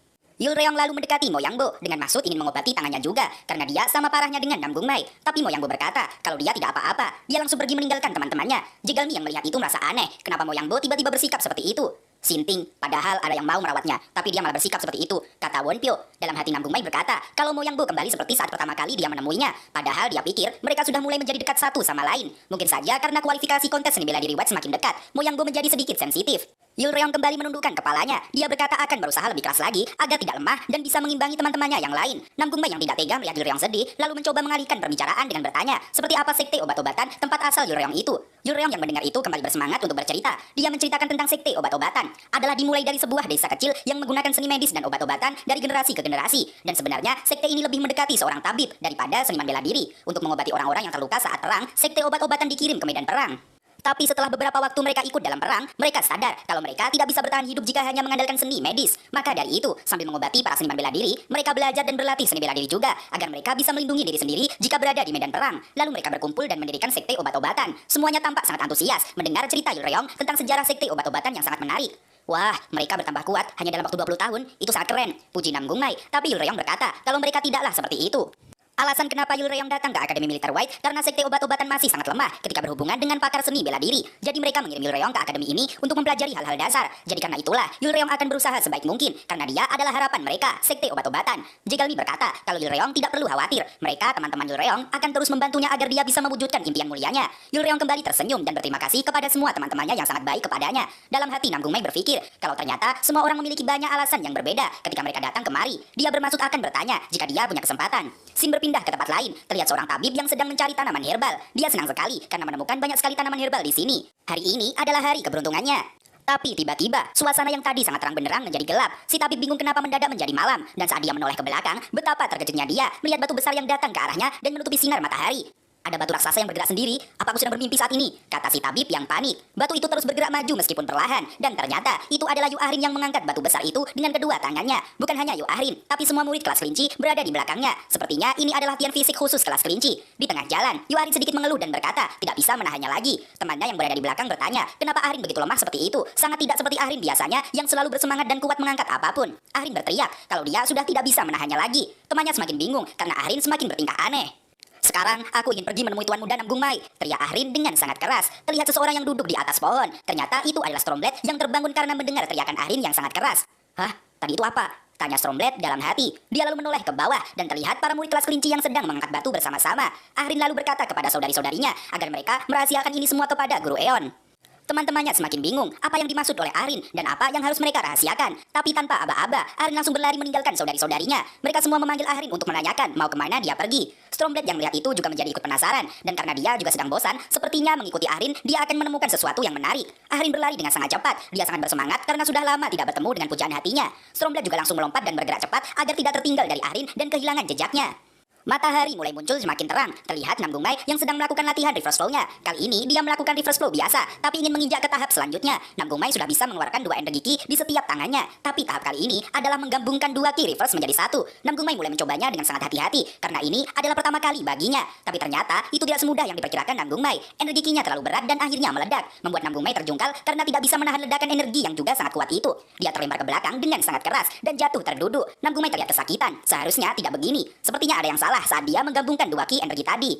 S1: Yul Reong lalu mendekati Mo Yangbo dengan maksud ingin mengobati tangannya juga karena dia sama parahnya dengan Nam Gung-mai. Tapi Mo Yangbo berkata kalau dia tidak apa-apa. Dia langsung pergi meninggalkan teman-temannya. Jegalmi yang melihat itu merasa aneh. Kenapa Mo Yangbo tiba-tiba bersikap seperti itu? Sinting, padahal ada yang mau merawatnya, tapi dia malah bersikap seperti itu, kata Wonpyo. Dalam hati Nam Gung-mai berkata kalau Mo Yangbo kembali seperti saat pertama kali dia menemuinya. Padahal dia pikir mereka sudah mulai menjadi dekat satu sama lain. Mungkin saja karena kualifikasi kontes seni bela diri White semakin dekat, Mo Yangbo menjadi sedikit sensitif. Yul Reong kembali menundukkan kepalanya. Dia berkata akan berusaha lebih keras lagi agar tidak lemah dan bisa mengimbangi teman-temannya yang lain. Nam Gung-mai yang tidak tega melihat Yul Reong sedih, lalu mencoba mengalihkan perbicaraan dengan bertanya, seperti apa sekte obat-obatan tempat asal Yul Reong itu. Yul Reong yang mendengar itu kembali bersemangat untuk bercerita. Dia menceritakan tentang sekte obat-obatan. Adalah dimulai dari sebuah desa kecil yang menggunakan seni medis dan obat-obatan dari generasi ke generasi. Dan sebenarnya sekte ini lebih mendekati seorang tabib daripada seniman bela diri. Untuk mengobati orang-orang yang terluka saat perang, sekte obat-obatan dikirim ke medan perang. Tapi setelah beberapa waktu mereka ikut dalam perang, mereka sadar kalau mereka tidak bisa bertahan hidup jika hanya mengandalkan seni medis. Maka dari itu, sambil mengobati para seniman bela diri, mereka belajar dan berlatih seni bela diri juga, agar mereka bisa melindungi diri sendiri jika berada di medan perang. Lalu mereka berkumpul dan mendirikan sekte obat-obatan. Semuanya tampak sangat antusias mendengar cerita Yul Reong tentang sejarah sekte obat-obatan yang sangat menarik. Wah, mereka bertambah kuat hanya dalam waktu 20 tahun, itu sangat keren, puji Nam Gung-mai. Tapi Yul Reong berkata kalau mereka tidaklah seperti itu. Alasan kenapa Yulreong datang ke Akademi Militer White karena sekte obat-obatan masih sangat lemah ketika berhubungan dengan pakar seni bela diri. Jadi mereka mengirim Yulreong ke akademi ini untuk mempelajari hal-hal dasar. Jadi karena itulah Yulreong akan berusaha sebaik mungkin karena dia adalah harapan mereka, sekte obat-obatan. Jegalmi berkata kalau Yulreong tidak perlu khawatir. Mereka, teman-teman Yulreong, akan terus membantunya agar dia bisa mewujudkan impian mulianya. Yulreong kembali tersenyum dan berterima kasih kepada semua teman-temannya yang sangat baik kepadanya. Dalam hati Namgungmai berpikir kalau ternyata semua orang memiliki banyak alasan yang berbeda ketika mereka datang kemari. Dia bermaksud akan bertanya jika dia punya kesempatan. Sin berpindah ke tempat lain. Terlihat seorang tabib yang sedang mencari tanaman herbal. Dia senang sekali karena menemukan banyak sekali tanaman herbal di sini. Hari ini adalah hari keberuntungannya. Tapi tiba-tiba, suasana yang tadi sangat terang benderang menjadi gelap. Si tabib bingung kenapa mendadak menjadi malam. Dan saat dia menoleh ke belakang, betapa terkejutnya dia melihat batu besar yang datang ke arahnya dan menutupi sinar matahari. Ada batu raksasa yang bergerak sendiri. Apa aku sedang bermimpi saat ini? Kata si tabib yang panik. Batu itu terus bergerak maju meskipun perlahan. Dan ternyata itu adalah Yu Ahrin yang mengangkat batu besar itu dengan kedua tangannya. Bukan hanya Yu Ahrin, tapi semua murid kelas kelinci berada di belakangnya. Sepertinya ini adalah latihan fisik khusus kelas kelinci. Di tengah jalan, Yu Ahrin sedikit mengeluh dan berkata tidak bisa menahannya lagi. Temannya yang berada di belakang bertanya, kenapa Ahrin begitu lemah seperti itu? Sangat tidak seperti Ahrin biasanya yang selalu bersemangat dan kuat mengangkat apapun. Ahrin berteriak kalau dia sudah tidak bisa menahannya lagi. Temannya semakin bingung karena Ahrin semakin bertingkah aneh. Sekarang aku ingin pergi menemui Tuan Muda Namgungmai, teriak Ahrin dengan sangat keras. Terlihat seseorang yang duduk di atas pohon. Ternyata itu adalah Stormblood yang terbangun karena mendengar teriakan Ahrin yang sangat keras. Hah? Tadi itu apa? Tanya Stormblood dalam hati. Dia lalu menoleh ke bawah dan terlihat para murid kelas kelinci yang sedang mengangkat batu bersama-sama. Ahrin lalu berkata kepada saudari-saudarinya agar mereka merahasiakan ini semua kepada Guru Eon. Teman-temannya semakin bingung apa yang dimaksud oleh Ahrin dan apa yang harus mereka rahasiakan. Tapi tanpa aba-aba, Ahrin langsung berlari meninggalkan saudari-saudarinya. Mereka semua memanggil Ahrin untuk menanyakan mau kemana dia pergi. Stormblood yang melihat itu juga menjadi ikut penasaran. Dan karena dia juga sedang bosan, sepertinya mengikuti Ahrin, dia akan menemukan sesuatu yang menarik. Ahrin berlari dengan sangat cepat. Dia sangat bersemangat karena sudah lama tidak bertemu dengan pujaan hatinya. Stormblood juga langsung melompat dan bergerak cepat agar tidak tertinggal dari Ahrin dan kehilangan jejaknya. Matahari mulai muncul semakin terang. Terlihat Namgungmai yang sedang melakukan latihan reverse flow-nya. Kali ini dia melakukan reverse flow biasa, tapi ingin menginjak ke tahap selanjutnya. Namgungmai sudah bisa mengeluarkan 2 energi ki di setiap tangannya. Tapi tahap kali ini adalah menggabungkan 2 ki reverse menjadi 1. Namgungmai mulai mencobanya dengan sangat hati-hati karena ini adalah pertama kali baginya. Tapi ternyata itu tidak semudah yang diperkirakan Namgungmai. Energi ki-nya terlalu berat dan akhirnya meledak, membuat Namgungmai terjungkal karena tidak bisa menahan ledakan energi yang juga sangat kuat itu. Dia terlempar ke belakang dengan sangat keras dan jatuh terduduk. Namgungmai terlihat kesakitan. Seharusnya tidak begini. Sepertinya ada yang salah saat dia menggabungkan 2 ki energi tadi.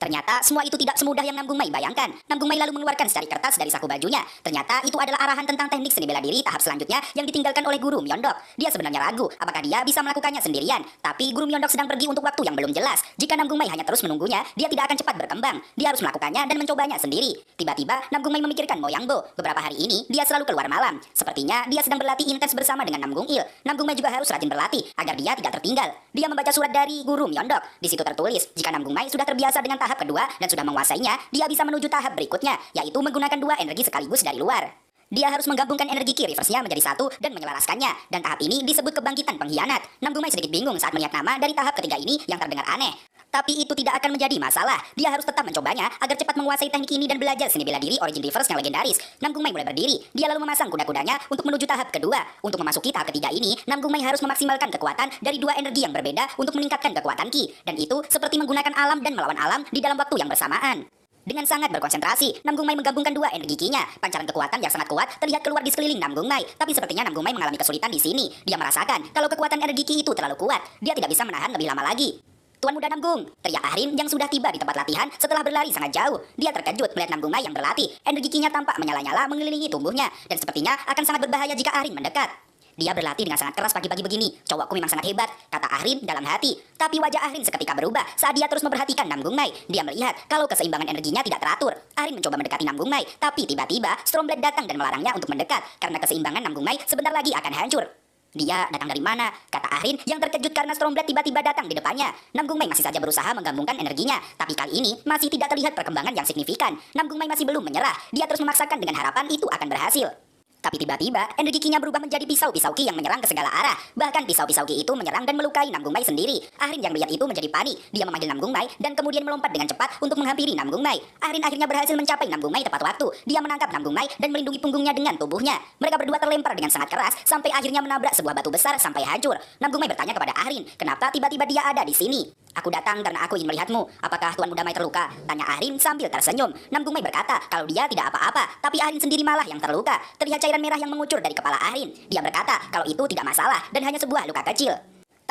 S1: Ternyata semua itu tidak semudah yang Namgungmai bayangkan. Namgungmai lalu mengeluarkan secari kertas dari saku bajunya. Ternyata itu adalah arahan tentang teknik seni bela diri tahap selanjutnya yang ditinggalkan oleh Guru Myeondok. Dia sebenarnya ragu apakah dia bisa melakukannya sendirian. Tapi Guru Myeondok sedang pergi untuk waktu yang belum jelas. Jika Namgungmai hanya terus menunggunya, dia tidak akan cepat berkembang. Dia harus melakukannya dan mencobanya sendiri. Tiba-tiba Namgungmai memikirkan Moyangbo. Beberapa hari ini dia selalu keluar malam. Sepertinya dia sedang berlatih intens bersama dengan Namgungil. Namgungmai juga harus rajin berlatih agar dia tidak tertinggal. Dia membaca surat dari Guru Myeondok. Di situ tertulis jika Namgungmai sudah terbiasa dengan tahap kedua dan sudah menguasainya, dia bisa menuju tahap berikutnya, yaitu menggunakan 2 energi sekaligus dari luar. Dia harus menggabungkan energi ki reverse-nya menjadi 1 dan menyelaraskannya. Dan tahap ini disebut kebangkitan pengkhianat. Namgungmai sedikit bingung saat melihat nama dari tahap ketiga ini yang terdengar aneh. Tapi itu tidak akan menjadi masalah. Dia harus tetap mencobanya agar cepat menguasai teknik ini dan belajar seni bela diri origin reverse yang legendaris. Namgungmai mulai berdiri. Dia lalu memasang kuda-kudanya untuk menuju tahap kedua. Untuk memasuki tahap ketiga ini, Namgungmai harus memaksimalkan kekuatan dari 2 energi yang berbeda untuk meningkatkan kekuatan ki. Dan itu seperti menggunakan alam dan melawan alam di dalam waktu yang bersamaan. Dengan sangat berkonsentrasi, Namgungmai menggabungkan 2 energi ki-nya. Pancaran kekuatan yang sangat kuat terlihat keluar di sekeliling Namgungmai. Tapi sepertinya Namgungmai mengalami kesulitan di sini. Dia merasakan kalau kekuatan energi ki itu terlalu kuat. Dia tidak bisa menahan lebih lama lagi. Tuan Muda Namgung, teriak Ahrin yang sudah tiba di tempat latihan setelah berlari sangat jauh. Dia terkejut melihat Namgungmai yang berlatih. Energi ki-nya tampak menyala-nyala mengelilingi tubuhnya. Dan sepertinya akan sangat berbahaya jika Ahrin mendekat. Dia berlatih dengan sangat keras pagi-pagi begini. Cowokku memang sangat hebat, kata Ahrin dalam hati. Tapi wajah Ahrin seketika berubah saat dia terus memperhatikan Namgungmai. Dia melihat kalau keseimbangan energinya tidak teratur. Ahrin mencoba mendekati Namgungmai, tapi tiba-tiba Stormblood datang dan melarangnya untuk mendekat karena keseimbangan Namgungmai sebentar lagi akan hancur. Dia datang dari mana? Kata Ahrin yang terkejut karena Stormblood tiba-tiba datang di depannya. Namgungmai masih saja berusaha menggabungkan energinya, tapi kali ini masih tidak terlihat perkembangan yang signifikan. Namgungmai masih belum menyerah. Dia terus memaksakan dengan harapan itu akan berhasil. Tapi tiba-tiba, energi ki-nya berubah menjadi pisau-pisau ki yang menyerang ke segala arah. Bahkan pisau-pisau ki itu menyerang dan melukai Namgungmai sendiri. Ahrin yang melihat itu menjadi panik. Dia memanggil Namgungmai dan kemudian melompat dengan cepat untuk menghampiri Namgungmai. Ahrin akhirnya berhasil mencapai Namgungmai tepat waktu. Dia menangkap Namgungmai dan melindungi punggungnya dengan tubuhnya. Mereka berdua terlempar dengan sangat keras sampai akhirnya menabrak sebuah batu besar sampai hancur. Namgungmai bertanya kepada Ahrin, kenapa tiba-tiba dia ada di sini? Aku datang karena aku ingin melihatmu. Apakah Tuan Muda Mai terluka? Tanya Ahrin sambil tersenyum. Namgungmai berkata kalau dia tidak apa-apa, tapi Ahrin sendiri malah yang terluka. Terlihat cairan merah yang mengucur dari kepala Ahrin. Dia berkata kalau itu tidak masalah dan hanya sebuah luka kecil.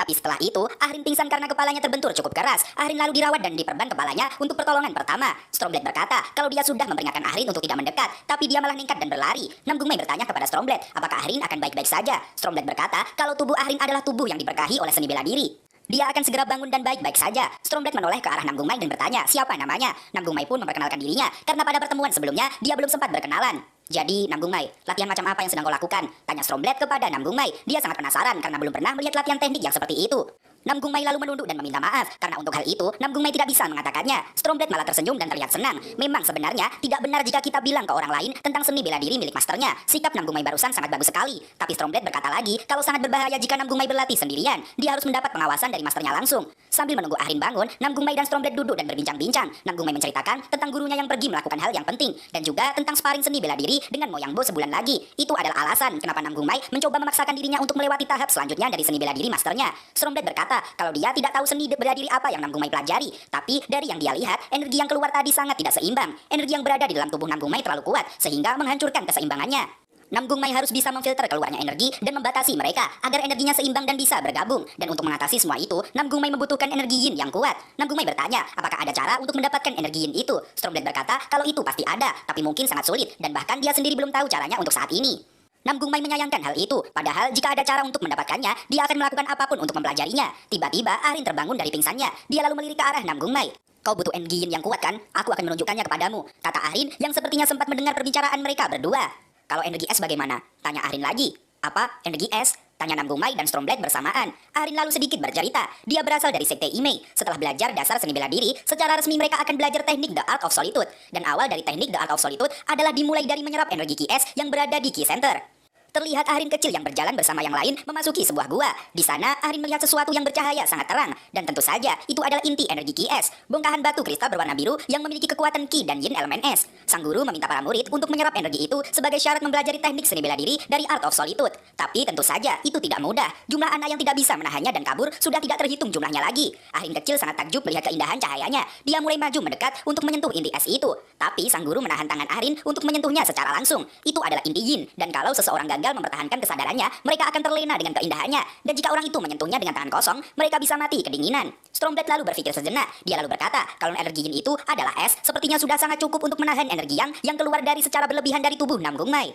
S1: Tapi setelah itu, Ahrin pingsan karena kepalanya terbentur cukup keras. Ahrin lalu dirawat dan diperban kepalanya untuk pertolongan pertama. Stormblood berkata kalau dia sudah memperingatkan Ahrin untuk tidak mendekat, tapi dia malah nekat dan berlari. Namgung Mai bertanya kepada Stormblood, apakah Ahrin akan baik-baik saja? Stormblood berkata kalau tubuh Ahrin adalah tubuh yang diberkahi oleh seni bela diri. Dia akan segera bangun dan baik-baik saja. Stormblood menoleh ke arah Namgung Mai dan bertanya siapa namanya. Namgung Mai pun memperkenalkan dirinya karena pada pertemuan sebelumnya dia belum sempat berkenalan. Jadi, Namgung Mai, latihan macam apa yang sedang kau lakukan? Tanya Stormblood kepada Namgung Mai. Dia sangat penasaran karena belum pernah melihat latihan teknik yang seperti itu. Namgung Mai lalu menunduk dan meminta maaf karena untuk hal itu Namgung Mai tidak bisa mengatakannya. Stormblood malah tersenyum dan terlihat senang. Memang sebenarnya tidak benar jika kita bilang ke orang lain tentang seni bela diri milik masternya. Sikap Namgung Mai barusan sangat bagus sekali. Tapi Stormblood berkata lagi kalau sangat berbahaya jika Namgung Mai berlatih sendirian. Dia harus mendapat pengawasan dari masternya langsung. Sambil menunggu Ahrin bangun, Namgung Mai dan Stormblood duduk dan berbincang-bincang. Namgung Mai menceritakan tentang gurunya yang pergi melakukan hal yang penting dan juga tentang sparring seni bela diri dengan Mo Yang Bo sebulan lagi. Itu adalah alasan kenapa Namgung Mai mencoba memaksakan dirinya untuk melewati tahap selanjutnya dari seni bela diri masternya. Stormblood berkata kalau dia tidak tahu seni bela diri apa yang Namgung Mai pelajari, tapi dari yang dia lihat, energi yang keluar tadi sangat tidak seimbang. Energi yang berada di dalam tubuh Namgung Mai terlalu kuat sehingga menghancurkan keseimbangannya. Namgung Mai harus bisa memfilter keluarnya energi dan membatasi mereka agar energinya seimbang dan bisa bergabung. Dan untuk mengatasi semua itu, Namgung Mai membutuhkan energi yin yang kuat. Namgung Mai bertanya, apakah ada cara untuk mendapatkan energi yin itu? Stormblood berkata, kalau itu pasti ada, tapi mungkin sangat sulit dan bahkan dia sendiri belum tahu caranya untuk saat ini. Namgung Mai menyayangkan hal itu, padahal jika ada cara untuk mendapatkannya, dia akan melakukan apapun untuk mempelajarinya. Tiba-tiba, Ahrin terbangun dari pingsannya. Dia lalu melirik ke arah Namgung Mai. Kau butuh energi yin yang kuat kan? Aku akan menunjukkannya kepadamu, kata Ahrin yang sepertinya sempat mendengar perbicaraan mereka berdua. Kalau energi es bagaimana? Tanya Ahrin lagi. Apa? Energi es? Tanya Namgung Mai dan Stormblood bersamaan. Ahrin lalu sedikit bercerita. Dia berasal dari sekte Imei. Setelah belajar dasar seni bela diri, secara resmi mereka akan belajar teknik The Art of Solitude. Dan awal dari teknik The Art of Solitude adalah dimulai dari menyerap energi Ki es yang berada di Ki Center. Terlihat Ahrin kecil yang berjalan bersama yang lain memasuki sebuah gua. Di sana, Ahrin melihat sesuatu yang bercahaya sangat terang. Dan tentu saja, itu adalah inti energi Ki es, bongkahan batu kristal berwarna biru yang memiliki kekuatan Ki dan Yin elemen es. Sang guru meminta para murid untuk menyerap energi itu sebagai syarat mempelajari teknik seni bela diri dari Art of Solitude. Tapi tentu saja, itu tidak mudah. Jumlah anak yang tidak bisa menahannya dan kabur sudah tidak terhitung jumlahnya lagi. Ahrin kecil sangat takjub melihat keindahan cahayanya. Dia mulai maju mendekat untuk menyentuh inti es itu. Tapi sang guru menahan tangan Ahrin untuk menyentuhnya secara langsung. Itu adalah inti Yin, dan kalau seseorang gagal mempertahankan kesadarannya, mereka akan terlena dengan keindahannya. Dan jika orang itu menyentuhnya dengan tangan kosong, mereka bisa mati kedinginan. Stormblood lalu berpikir sejenak. Dia lalu berkata, kalau energi Yin itu adalah es, sepertinya sudah sangat cukup untuk menahan energi yang keluar dari secara berlebihan dari tubuh Namgung Mai.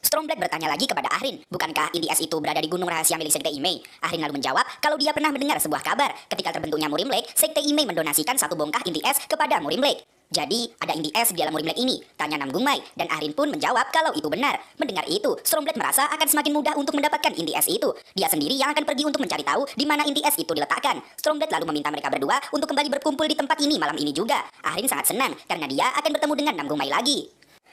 S1: Stormblood bertanya lagi kepada Ahrin, bukankah inti es itu berada di gunung rahasia milik sekte Imei? Ahrin lalu menjawab kalau dia pernah mendengar sebuah kabar. Ketika terbentuknya Murim Lake, sekte Imei mendonasikan satu bongkah inti es kepada Murim Lake. Jadi, ada inti es di dalam Murim Lake ini? Tanya Namgung Mai, dan Ahrin pun menjawab kalau itu benar. Mendengar itu, Stormblood merasa akan semakin mudah untuk mendapatkan inti es itu. Dia sendiri yang akan pergi untuk mencari tahu di mana inti es itu diletakkan. Stormblood lalu meminta mereka berdua untuk kembali berkumpul di tempat ini malam ini juga. Ahrin sangat senang karena dia akan bertemu dengan Namgung Mai lagi.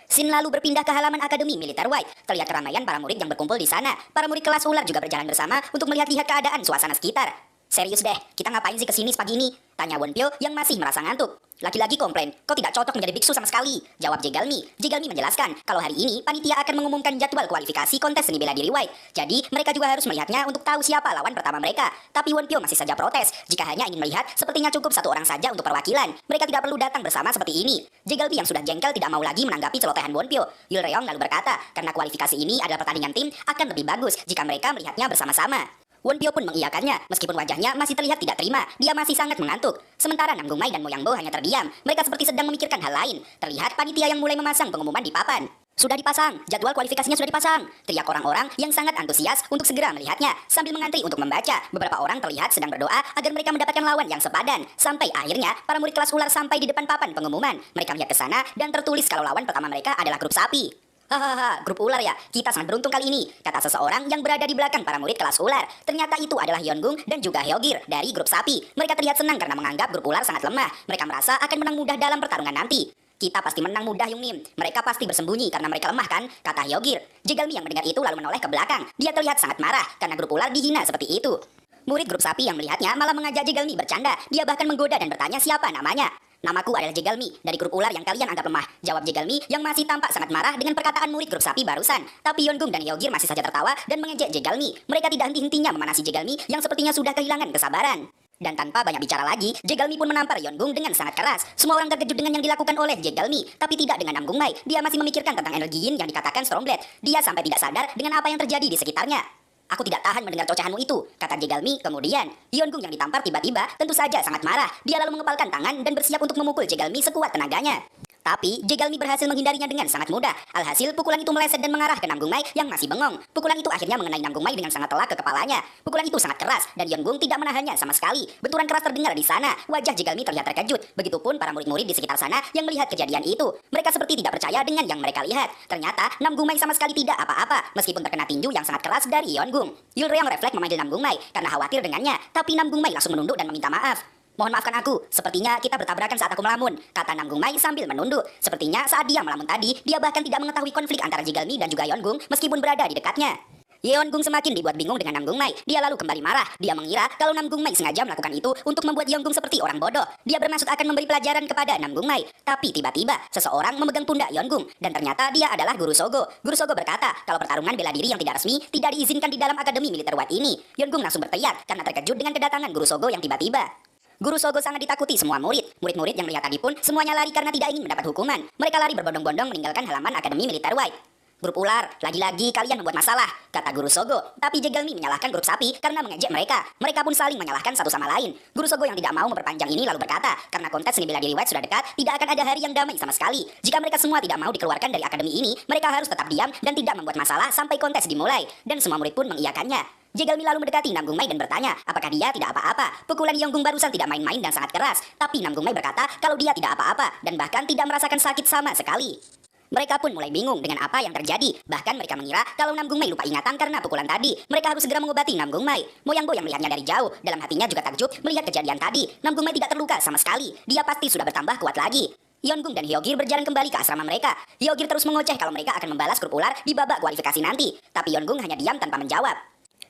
S1: Sin lalu berpindah ke halaman Akademi Militer White. Terlihat keramaian para murid yang berkumpul di sana. Para murid kelas ular juga berjalan bersama untuk melihat-lihat keadaan suasana sekitar. Serius deh, kita ngapain sih kesini sepagi ini? Tanya Wonpyo yang masih merasa ngantuk. Lagi-lagi komplain, kok tidak cocok menjadi biksu sama sekali? Jawab Jegalmi. Jegalmi menjelaskan kalau hari ini panitia akan mengumumkan jadwal kualifikasi kontes seni bela diri White. Jadi mereka juga harus melihatnya untuk tahu siapa lawan pertama mereka. Tapi Wonpyo masih saja protes. Jika hanya ingin melihat, sepertinya cukup satu orang saja untuk perwakilan. Mereka tidak perlu datang bersama seperti ini. Jegalmi yang sudah jengkel tidak mau lagi menanggapi celotehan Wonpyo. Yul Reong lalu berkata, karena kualifikasi ini adalah pertandingan tim, akan lebih bagus jika mereka melihatnya bersama-sama. Wonpyo pun mengiyakannya, meskipun wajahnya masih terlihat tidak terima. Dia masih sangat mengantuk. Sementara Namgung Mai dan Mo Yang Bo hanya terdiam. Mereka seperti sedang memikirkan hal lain. Terlihat panitia yang mulai memasang pengumuman di papan. Sudah dipasang, jadwal kualifikasinya sudah dipasang. Teriak orang-orang yang sangat antusias untuk segera melihatnya. Sambil mengantri untuk membaca, beberapa orang terlihat sedang berdoa agar mereka mendapatkan lawan yang sepadan. Sampai akhirnya, para murid kelas ular sampai di depan papan pengumuman. Mereka melihat ke sana dan tertulis kalau lawan pertama mereka adalah grup sapi. Hahaha, grup ular ya, kita sangat beruntung kali ini, kata seseorang yang berada di belakang para murid kelas ular. Ternyata itu adalah Hyungung dan juga Hyogir dari grup sapi. Mereka terlihat senang karena menganggap grup ular sangat lemah. Mereka merasa akan menang mudah dalam pertarungan nanti. Kita pasti menang mudah Yungnim. Mereka pasti bersembunyi karena mereka lemah kan, kata Hyogir. Jegalmi yang mendengar itu lalu menoleh ke belakang. Dia terlihat sangat marah karena grup ular dihina seperti itu. Murid grup sapi yang melihatnya malah mengajak Jegalmi bercanda. Dia bahkan menggoda dan bertanya siapa namanya. Namaku adalah Jegalmi, dari grup ular yang kalian anggap lemah, jawab Jegalmi yang masih tampak sangat marah dengan perkataan murid grup sapi barusan. Tapi Hyungung dan Hyogir masih saja tertawa dan mengejek Jegalmi. Mereka tidak henti-hentinya memanasi Jegalmi yang sepertinya sudah kehilangan kesabaran. Dan tanpa banyak bicara lagi, Jegalmi pun menampar Hyungung dengan sangat keras. Semua orang terkejut dengan yang dilakukan oleh Jegalmi, tapi tidak dengan Namgung Mai. Dia masih memikirkan tentang energi Yin yang dikatakan Stormblood. Dia sampai tidak sadar dengan apa yang terjadi di sekitarnya. Aku tidak tahan mendengar cocehanmu itu, kata Jegalmi kemudian. Yeongung yang ditampar tiba-tiba tentu saja sangat marah. Dia lalu mengepalkan tangan dan bersiap untuk memukul Jegalmi sekuat tenaganya. Tapi Jegalmi berhasil menghindarinya dengan sangat mudah. Alhasil pukulan itu meleset dan mengarah ke Nam Gungmai yang masih bengong. Pukulan itu akhirnya mengenai Nam Gungmai dengan sangat telak ke kepalanya. Pukulan itu sangat keras dan Yeongung tidak menahannya sama sekali. Benturan keras terdengar di sana. Wajah Jegalmi terlihat terkejut. Begitupun para murid-murid di sekitar sana yang melihat kejadian itu. Mereka seperti tidak percaya dengan yang mereka lihat. Ternyata Nam Gungmai sama sekali tidak apa-apa meskipun terkena tinju yang sangat keras dari Yeongung. Yulreong refleks memanggil Nam Gungmai karena khawatir dengannya. Tapi Nam Gungmai langsung menunduk dan meminta maaf. Mohon maafkan aku, sepertinya kita bertabrakan saat aku melamun, kata Nam Gungmai sambil menunduk. Sepertinya saat dia melamun tadi, dia bahkan tidak mengetahui konflik antara Jegalmi dan juga Yeongung meskipun berada di dekatnya. Yeongung semakin dibuat bingung dengan Nam Gungmai. Dia lalu kembali marah. Dia mengira kalau Nam Gungmai sengaja melakukan itu untuk membuat Yeongung seperti orang bodoh. Dia bermaksud akan memberi pelajaran kepada Nam Gungmai. Tapi tiba-tiba seseorang memegang pundak Yeongung dan ternyata dia adalah Guru Sogo. Guru Sogo berkata kalau pertarungan bela diri yang tidak resmi tidak diizinkan di dalam akademi militer White ini. Yeongung langsung berteriak karena terkejut dengan kedatangan Guru Sogo yang tiba-tiba. Guru Sogo sangat ditakuti semua murid. Murid-murid yang melihat tadi pun semuanya lari karena tidak ingin mendapat hukuman. Mereka lari berbondong-bondong meninggalkan halaman Akademi Militer White. Grup ular, lagi-lagi kalian membuat masalah, kata Guru Sogo. Tapi Jegalmi menyalahkan grup sapi karena mengejek mereka. Mereka pun saling menyalahkan satu sama lain. Guru Sogo yang tidak mau memperpanjang ini lalu berkata, karena kontes seni bela diri White sudah dekat, tidak akan ada hari yang damai sama sekali. Jika mereka semua tidak mau dikeluarkan dari akademi ini, mereka harus tetap diam dan tidak membuat masalah sampai kontes dimulai. Dan semua murid pun mengiyakannya. Jegalmi lalu mendekati Nam Gungmai dan bertanya, apakah dia tidak apa-apa? Pukulan Yeongung barusan tidak main-main dan sangat keras. Tapi Nam Gungmai berkata kalau dia tidak apa-apa dan bahkan tidak merasakan sakit sama sekali. Mereka pun mulai bingung dengan apa yang terjadi. Bahkan mereka mengira kalau Nam Gungmai lupa ingatan karena pukulan tadi. Mereka harus segera mengobati Nam Gungmai. Moyangbo yang melihatnya dari jauh, dalam hatinya juga takjub melihat kejadian tadi. Nam Gungmai tidak terluka sama sekali. Dia pasti sudah bertambah kuat lagi. Yeongung dan Hyogir berjalan kembali ke asrama mereka. Hyogir terus mengoceh kalau mereka akan membalas grup ular di babak kualifikasi nanti. Tapi Yeongung hanya diam tanpa menjawab.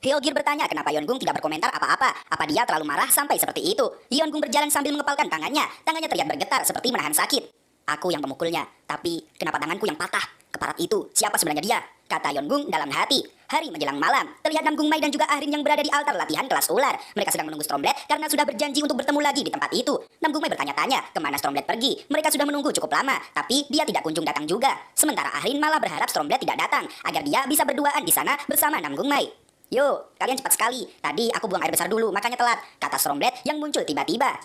S1: Hyogir bertanya kenapa Yeongung tidak berkomentar apa-apa. Apa dia terlalu marah sampai seperti itu? Yeongung berjalan sambil mengepalkan tangannya. Tangannya terlihat bergetar seperti menahan sakit. Aku yang memukulnya, tapi kenapa tanganku yang patah? Keparat itu, siapa sebenarnya dia? Kata Yeongung dalam hati. Hari menjelang malam, terlihat Nam Gungmai dan juga Ahrin yang berada di altar latihan kelas ular. Mereka sedang menunggu Stormblood karena sudah berjanji untuk bertemu lagi di tempat itu. Nam Gungmai bertanya-tanya kemana Stormblood pergi. Mereka sudah menunggu cukup lama, tapi dia tidak kunjung datang juga. Sementara Ahrin malah berharap Stormblood tidak datang, agar dia bisa berduaan di sana bersama Nam Gungmai. Yo, kalian cepat sekali. Tadi aku buang air besar dulu, makanya telat, kata Stormblood yang muncul tiba-tiba.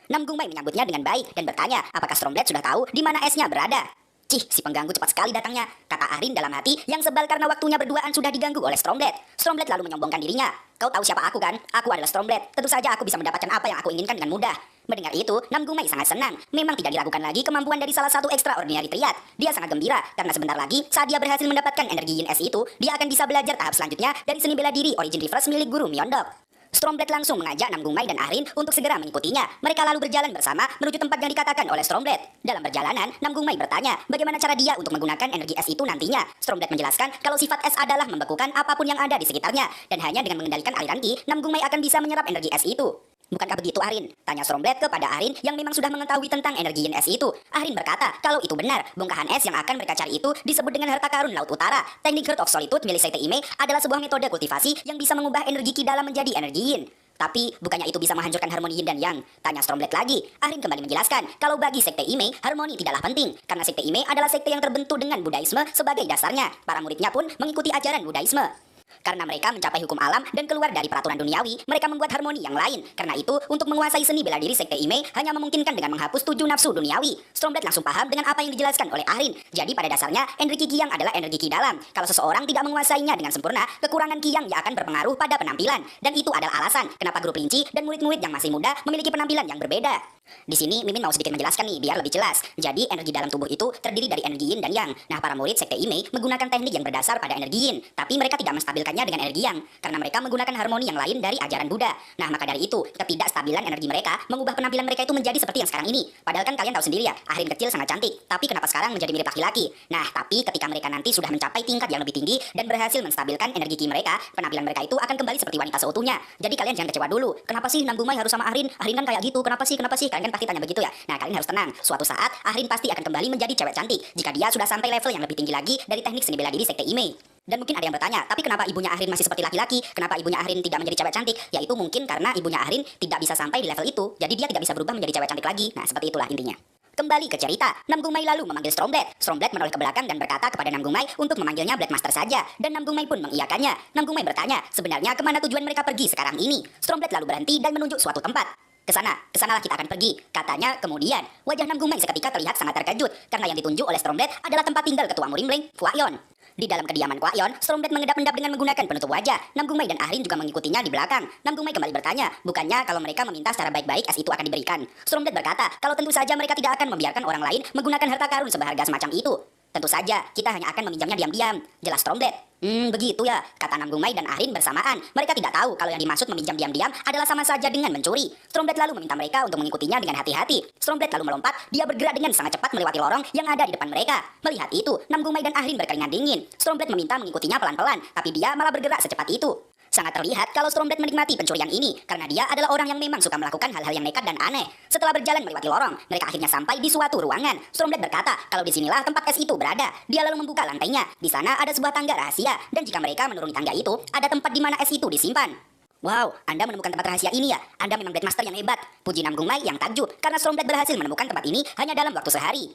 S1: Nam Gungmai menyambutnya dengan baik dan bertanya apakah Stormblood sudah tahu di mana esnya berada. Cih, si pengganggu cepat sekali datangnya, kata Ahrin dalam hati yang sebal karena waktunya berduaan sudah diganggu oleh Stormblood. Stormblood lalu menyombongkan dirinya. Kau tahu siapa aku kan? Aku adalah Stormblood. Tentu saja aku bisa mendapatkan apa yang aku inginkan dengan mudah. Mendengar itu, Nam Gungmai sangat senang. Memang tidak diragukan lagi kemampuan dari salah satu extraordinary triad. Dia sangat gembira karena sebentar lagi saat dia berhasil mendapatkan energi Yin S itu, dia akan bisa belajar tahap selanjutnya dari seni bela diri Origin Reverse milik Guru Myeondok. Stormblood langsung mengajak Nam Gungmai dan Ahrin untuk segera mengikutinya. Mereka lalu berjalan bersama menuju tempat yang dikatakan oleh Stormblood. Dalam perjalanan, Nam Gungmai bertanya bagaimana cara dia untuk menggunakan energi es itu nantinya. Stormblood menjelaskan kalau sifat es adalah membekukan apapun yang ada di sekitarnya. Dan hanya dengan mengendalikan aliran Ki, Nam Gungmai akan bisa menyerap energi es itu. Bukankah begitu Ahrin? Tanya Stormblood kepada Ahrin yang memang sudah mengetahui tentang energi Yin es itu. Ahrin berkata kalau itu benar, bongkahan es yang akan mereka cari itu disebut dengan harta karun Laut Utara. Teknik Heart of Solitude milik Sekte Ime adalah sebuah metode kultivasi yang bisa mengubah energi Ki dalam menjadi energi Yin. Tapi bukannya itu bisa menghancurkan harmoni Yin dan Yang? Tanya Stormblood lagi. Ahrin kembali menjelaskan kalau bagi Sekte Ime, harmoni tidaklah penting. Karena Sekte Ime adalah sekte yang terbentuk dengan Buddhaisme sebagai dasarnya. Para muridnya pun mengikuti ajaran Buddhaisme. Karena mereka mencapai hukum alam dan keluar dari peraturan duniawi, mereka membuat harmoni yang lain. Karena itu, untuk menguasai seni bela diri Sekte Ime hanya memungkinkan dengan menghapus 7 nafsu duniawi. Stormblood langsung paham dengan apa yang dijelaskan oleh Ahrin. Jadi pada dasarnya, energi Ki Yang adalah energi Ki dalam. Kalau seseorang tidak menguasainya dengan sempurna, kekurangan Ki Yang akan berpengaruh pada penampilan. Dan itu adalah alasan kenapa grup Linci dan murid-murid yang masih muda memiliki penampilan yang berbeda. Di sini Mimin mau sedikit menjelaskan nih biar lebih jelas. Jadi energi dalam tubuh itu terdiri dari energi Yin dan Yang. Nah, para murid Sekte Ime menggunakan teknik yang berdasar pada energi Yin, tapi mereka tidak menstabilkannya dengan energi Yang karena mereka menggunakan harmoni yang lain dari ajaran Buddha. Nah, maka dari itu, ketidakstabilan energi mereka mengubah penampilan mereka itu menjadi seperti yang sekarang ini. Padahal kan kalian tahu sendiri ya, Ahrin kecil sangat cantik, tapi kenapa sekarang menjadi mirip laki-laki? Nah, tapi ketika mereka nanti sudah mencapai tingkat yang lebih tinggi dan berhasil menstabilkan energi Ki mereka, penampilan mereka itu akan kembali seperti wanita seutuhnya. Jadi kalian jangan kecewa dulu. Kenapa sih Nam Gungmai harus sama Ahrin? Ahrin kan kayak gitu. Kenapa sih? Kenapa sih? Kalian kan pasti tanya begitu ya. Nah, kalian harus tenang. Suatu saat Ahrin pasti akan kembali menjadi cewek cantik jika dia sudah sampai level yang lebih tinggi lagi dari teknik seni bela diri Sekte Ime. Dan mungkin ada yang bertanya, tapi kenapa ibunya Ahrin masih seperti laki-laki? Kenapa ibunya Ahrin tidak menjadi cewek cantik? Yaitu mungkin karena ibunya Ahrin tidak bisa sampai di level itu. Jadi dia tidak bisa berubah menjadi cewek cantik lagi. Nah, seperti itulah intinya. Kembali ke cerita, Nam Gungmai lalu memanggil Stormblood. Stormblood menoleh ke belakang dan berkata kepada Nam Gungmai untuk memanggilnya Blade Master saja. Dan Nam Gungmai pun mengiyakannya. Nam Gungmai bertanya, sebenarnya kemana tujuan mereka pergi sekarang ini? Stormblood lalu berhenti dan menunjuk suatu tempat. Kesanalah kita akan pergi, katanya kemudian. Wajah Nam Gungmai seketika terlihat sangat terkejut, karena yang ditunjuk oleh Stormblood adalah tempat tinggal ketua Murimbleng, Kwaion. Di dalam kediaman Kwaion, Stormblood mengedap-endap dengan menggunakan penutup wajah. Nam Gungmai dan Ahrin juga mengikutinya di belakang. Nam Gungmai kembali bertanya, bukannya kalau mereka meminta secara baik-baik es itu akan diberikan? Stormblood berkata, kalau tentu saja mereka tidak akan membiarkan orang lain menggunakan harta karun seberharga semacam itu. Tentu saja, kita hanya akan meminjamnya diam-diam, jelas Stormblood. Begitu ya, kata Nam Gungmai dan Ahrin bersamaan. Mereka tidak tahu kalau yang dimaksud meminjam diam-diam adalah sama saja dengan mencuri. Stormblood lalu meminta mereka untuk mengikutinya dengan hati-hati. Stormblood lalu melompat, dia bergerak dengan sangat cepat melewati lorong yang ada di depan mereka. Melihat itu, Nam Gungmai dan Ahrin berkeringat dingin. Stormblood meminta mengikutinya pelan-pelan, tapi dia malah bergerak secepat itu. Sangat terlihat kalau Stormblood menikmati pencurian ini, karena dia adalah orang yang memang suka melakukan hal-hal yang nekat dan aneh. Setelah berjalan melewati lorong, mereka akhirnya sampai di suatu ruangan. Stormblood berkata, kalau disinilah tempat es itu berada. Dia lalu membuka lantainya. Di sana ada sebuah tangga rahasia, dan jika mereka menuruni tangga itu, ada tempat di mana es itu disimpan. Wow, Anda menemukan tempat rahasia ini ya? Anda memang Blade Master yang hebat. Puji Nam Gungmai yang takjub, karena Stormblood berhasil menemukan tempat ini hanya dalam waktu sehari.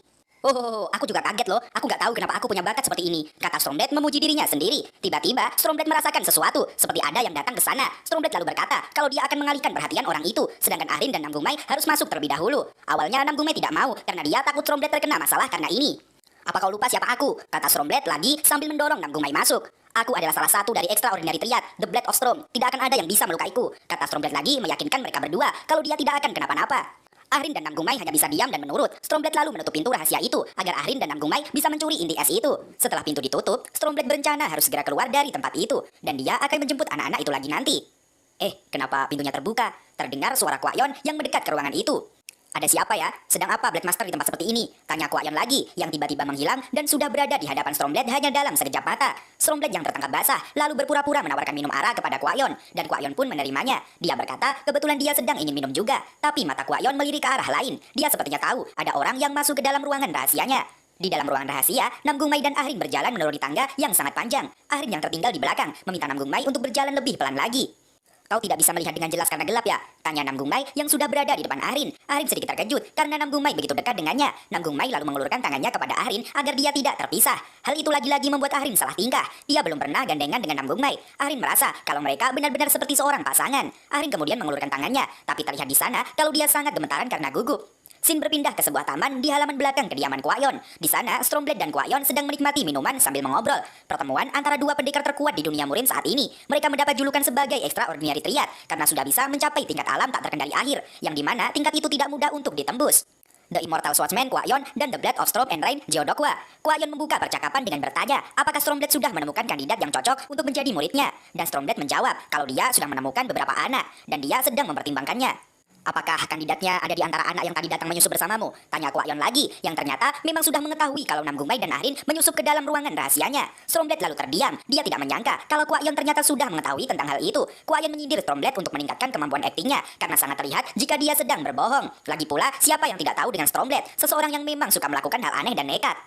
S1: Oh, aku juga kaget loh. Aku nggak tahu kenapa aku punya bakat seperti ini, kata Stormblood memuji dirinya sendiri. Tiba-tiba, Stormblood merasakan sesuatu, seperti ada yang datang ke sana. Stormblood lalu berkata, kalau dia akan mengalihkan perhatian orang itu, sedangkan Ahrin dan Nam Gungmai harus masuk terlebih dahulu. Awalnya Nam Gungmai tidak mau, karena dia takut Stormblood terkena masalah karena ini. Apa kau lupa siapa aku? Kata Stormblood lagi sambil mendorong Nam Gungmai masuk. Aku adalah salah satu dari Extraordinary Triad, The Blade of Storm. Tidak akan ada yang bisa melukaiku, kata Stormblood lagi meyakinkan mereka berdua kalau dia tidak akan kenapa-napa. Ahrin dan Nam Gungmai hanya bisa diam dan menurut. Stormblood lalu menutup pintu rahasia itu agar Ahrin dan Nam Gungmai bisa mencuri inti es itu. Setelah pintu ditutup, Stormblood berencana harus segera keluar dari tempat itu dan dia akan menjemput anak-anak itu lagi nanti. Kenapa pintunya terbuka? Terdengar suara Kwaion yang mendekat ke ruangan itu. Ada siapa ya? Sedang apa Blade Master di tempat seperti ini? Tanya Kwaion lagi, yang tiba-tiba menghilang dan sudah berada di hadapan Stormblood hanya dalam sekejap mata. Stormblood yang tertangkap basah, lalu berpura-pura menawarkan minum arak kepada Kwaion, dan Kwaion pun menerimanya. Dia berkata, kebetulan dia sedang ingin minum juga, tapi mata Kwaion melirik ke arah lain. Dia sepertinya tahu ada orang yang masuk ke dalam ruangan rahasianya. Di dalam ruangan rahasia, Nam Gungmai dan Ahrin berjalan menuruni tangga yang sangat panjang. Ahrin yang tertinggal di belakang, meminta Nam Gungmai untuk berjalan lebih pelan lagi. Kau tidak bisa melihat dengan jelas karena gelap ya? Tanya Nam Gungmai yang sudah berada di depan Ahrin. Ahrin sedikit terkejut karena Nam Gungmai begitu dekat dengannya. Nam Gungmai lalu mengulurkan tangannya kepada Ahrin agar dia tidak terpisah. Hal itu lagi-lagi membuat Ahrin salah tingkah. Dia belum pernah gandengan dengan Nam Gungmai. Ahrin merasa kalau mereka benar-benar seperti seorang pasangan. Ahrin kemudian mengulurkan tangannya, tapi terlihat di sana kalau dia sangat gemetaran karena gugup. Scene berpindah ke sebuah taman di halaman belakang kediaman Kwaion. Di sana, Stormblood dan Kwaion sedang menikmati minuman sambil mengobrol. Pertemuan antara dua pendekar terkuat di dunia murim saat ini. Mereka mendapat julukan sebagai Extraordinary Triad karena sudah bisa mencapai tingkat alam tak terkendali akhir, yang dimana tingkat itu tidak mudah untuk ditembus. The Immortal Swordsman Kwaion dan The Blade of Storm and Rain Geodokwa. Kwaion membuka percakapan dengan bertanya, apakah Stormblood sudah menemukan kandidat yang cocok untuk menjadi muridnya? Dan Stormblood menjawab kalau dia sudah menemukan beberapa anak dan dia sedang mempertimbangkannya. Apakah kandidatnya ada di antara anak yang tadi datang menyusup bersamamu? Tanya Kwaion lagi, yang ternyata memang sudah mengetahui kalau Nam Gungmai dan Ahrin menyusup ke dalam ruangan rahasianya. Stormblood lalu terdiam, dia tidak menyangka kalau Kwaion ternyata sudah mengetahui tentang hal itu. Kwaion menyindir Stormblood untuk meningkatkan kemampuan aktingnya, karena sangat terlihat jika dia sedang berbohong. Lagi pula, siapa yang tidak tahu dengan Stormblood? Seseorang yang memang suka melakukan hal aneh dan nekat.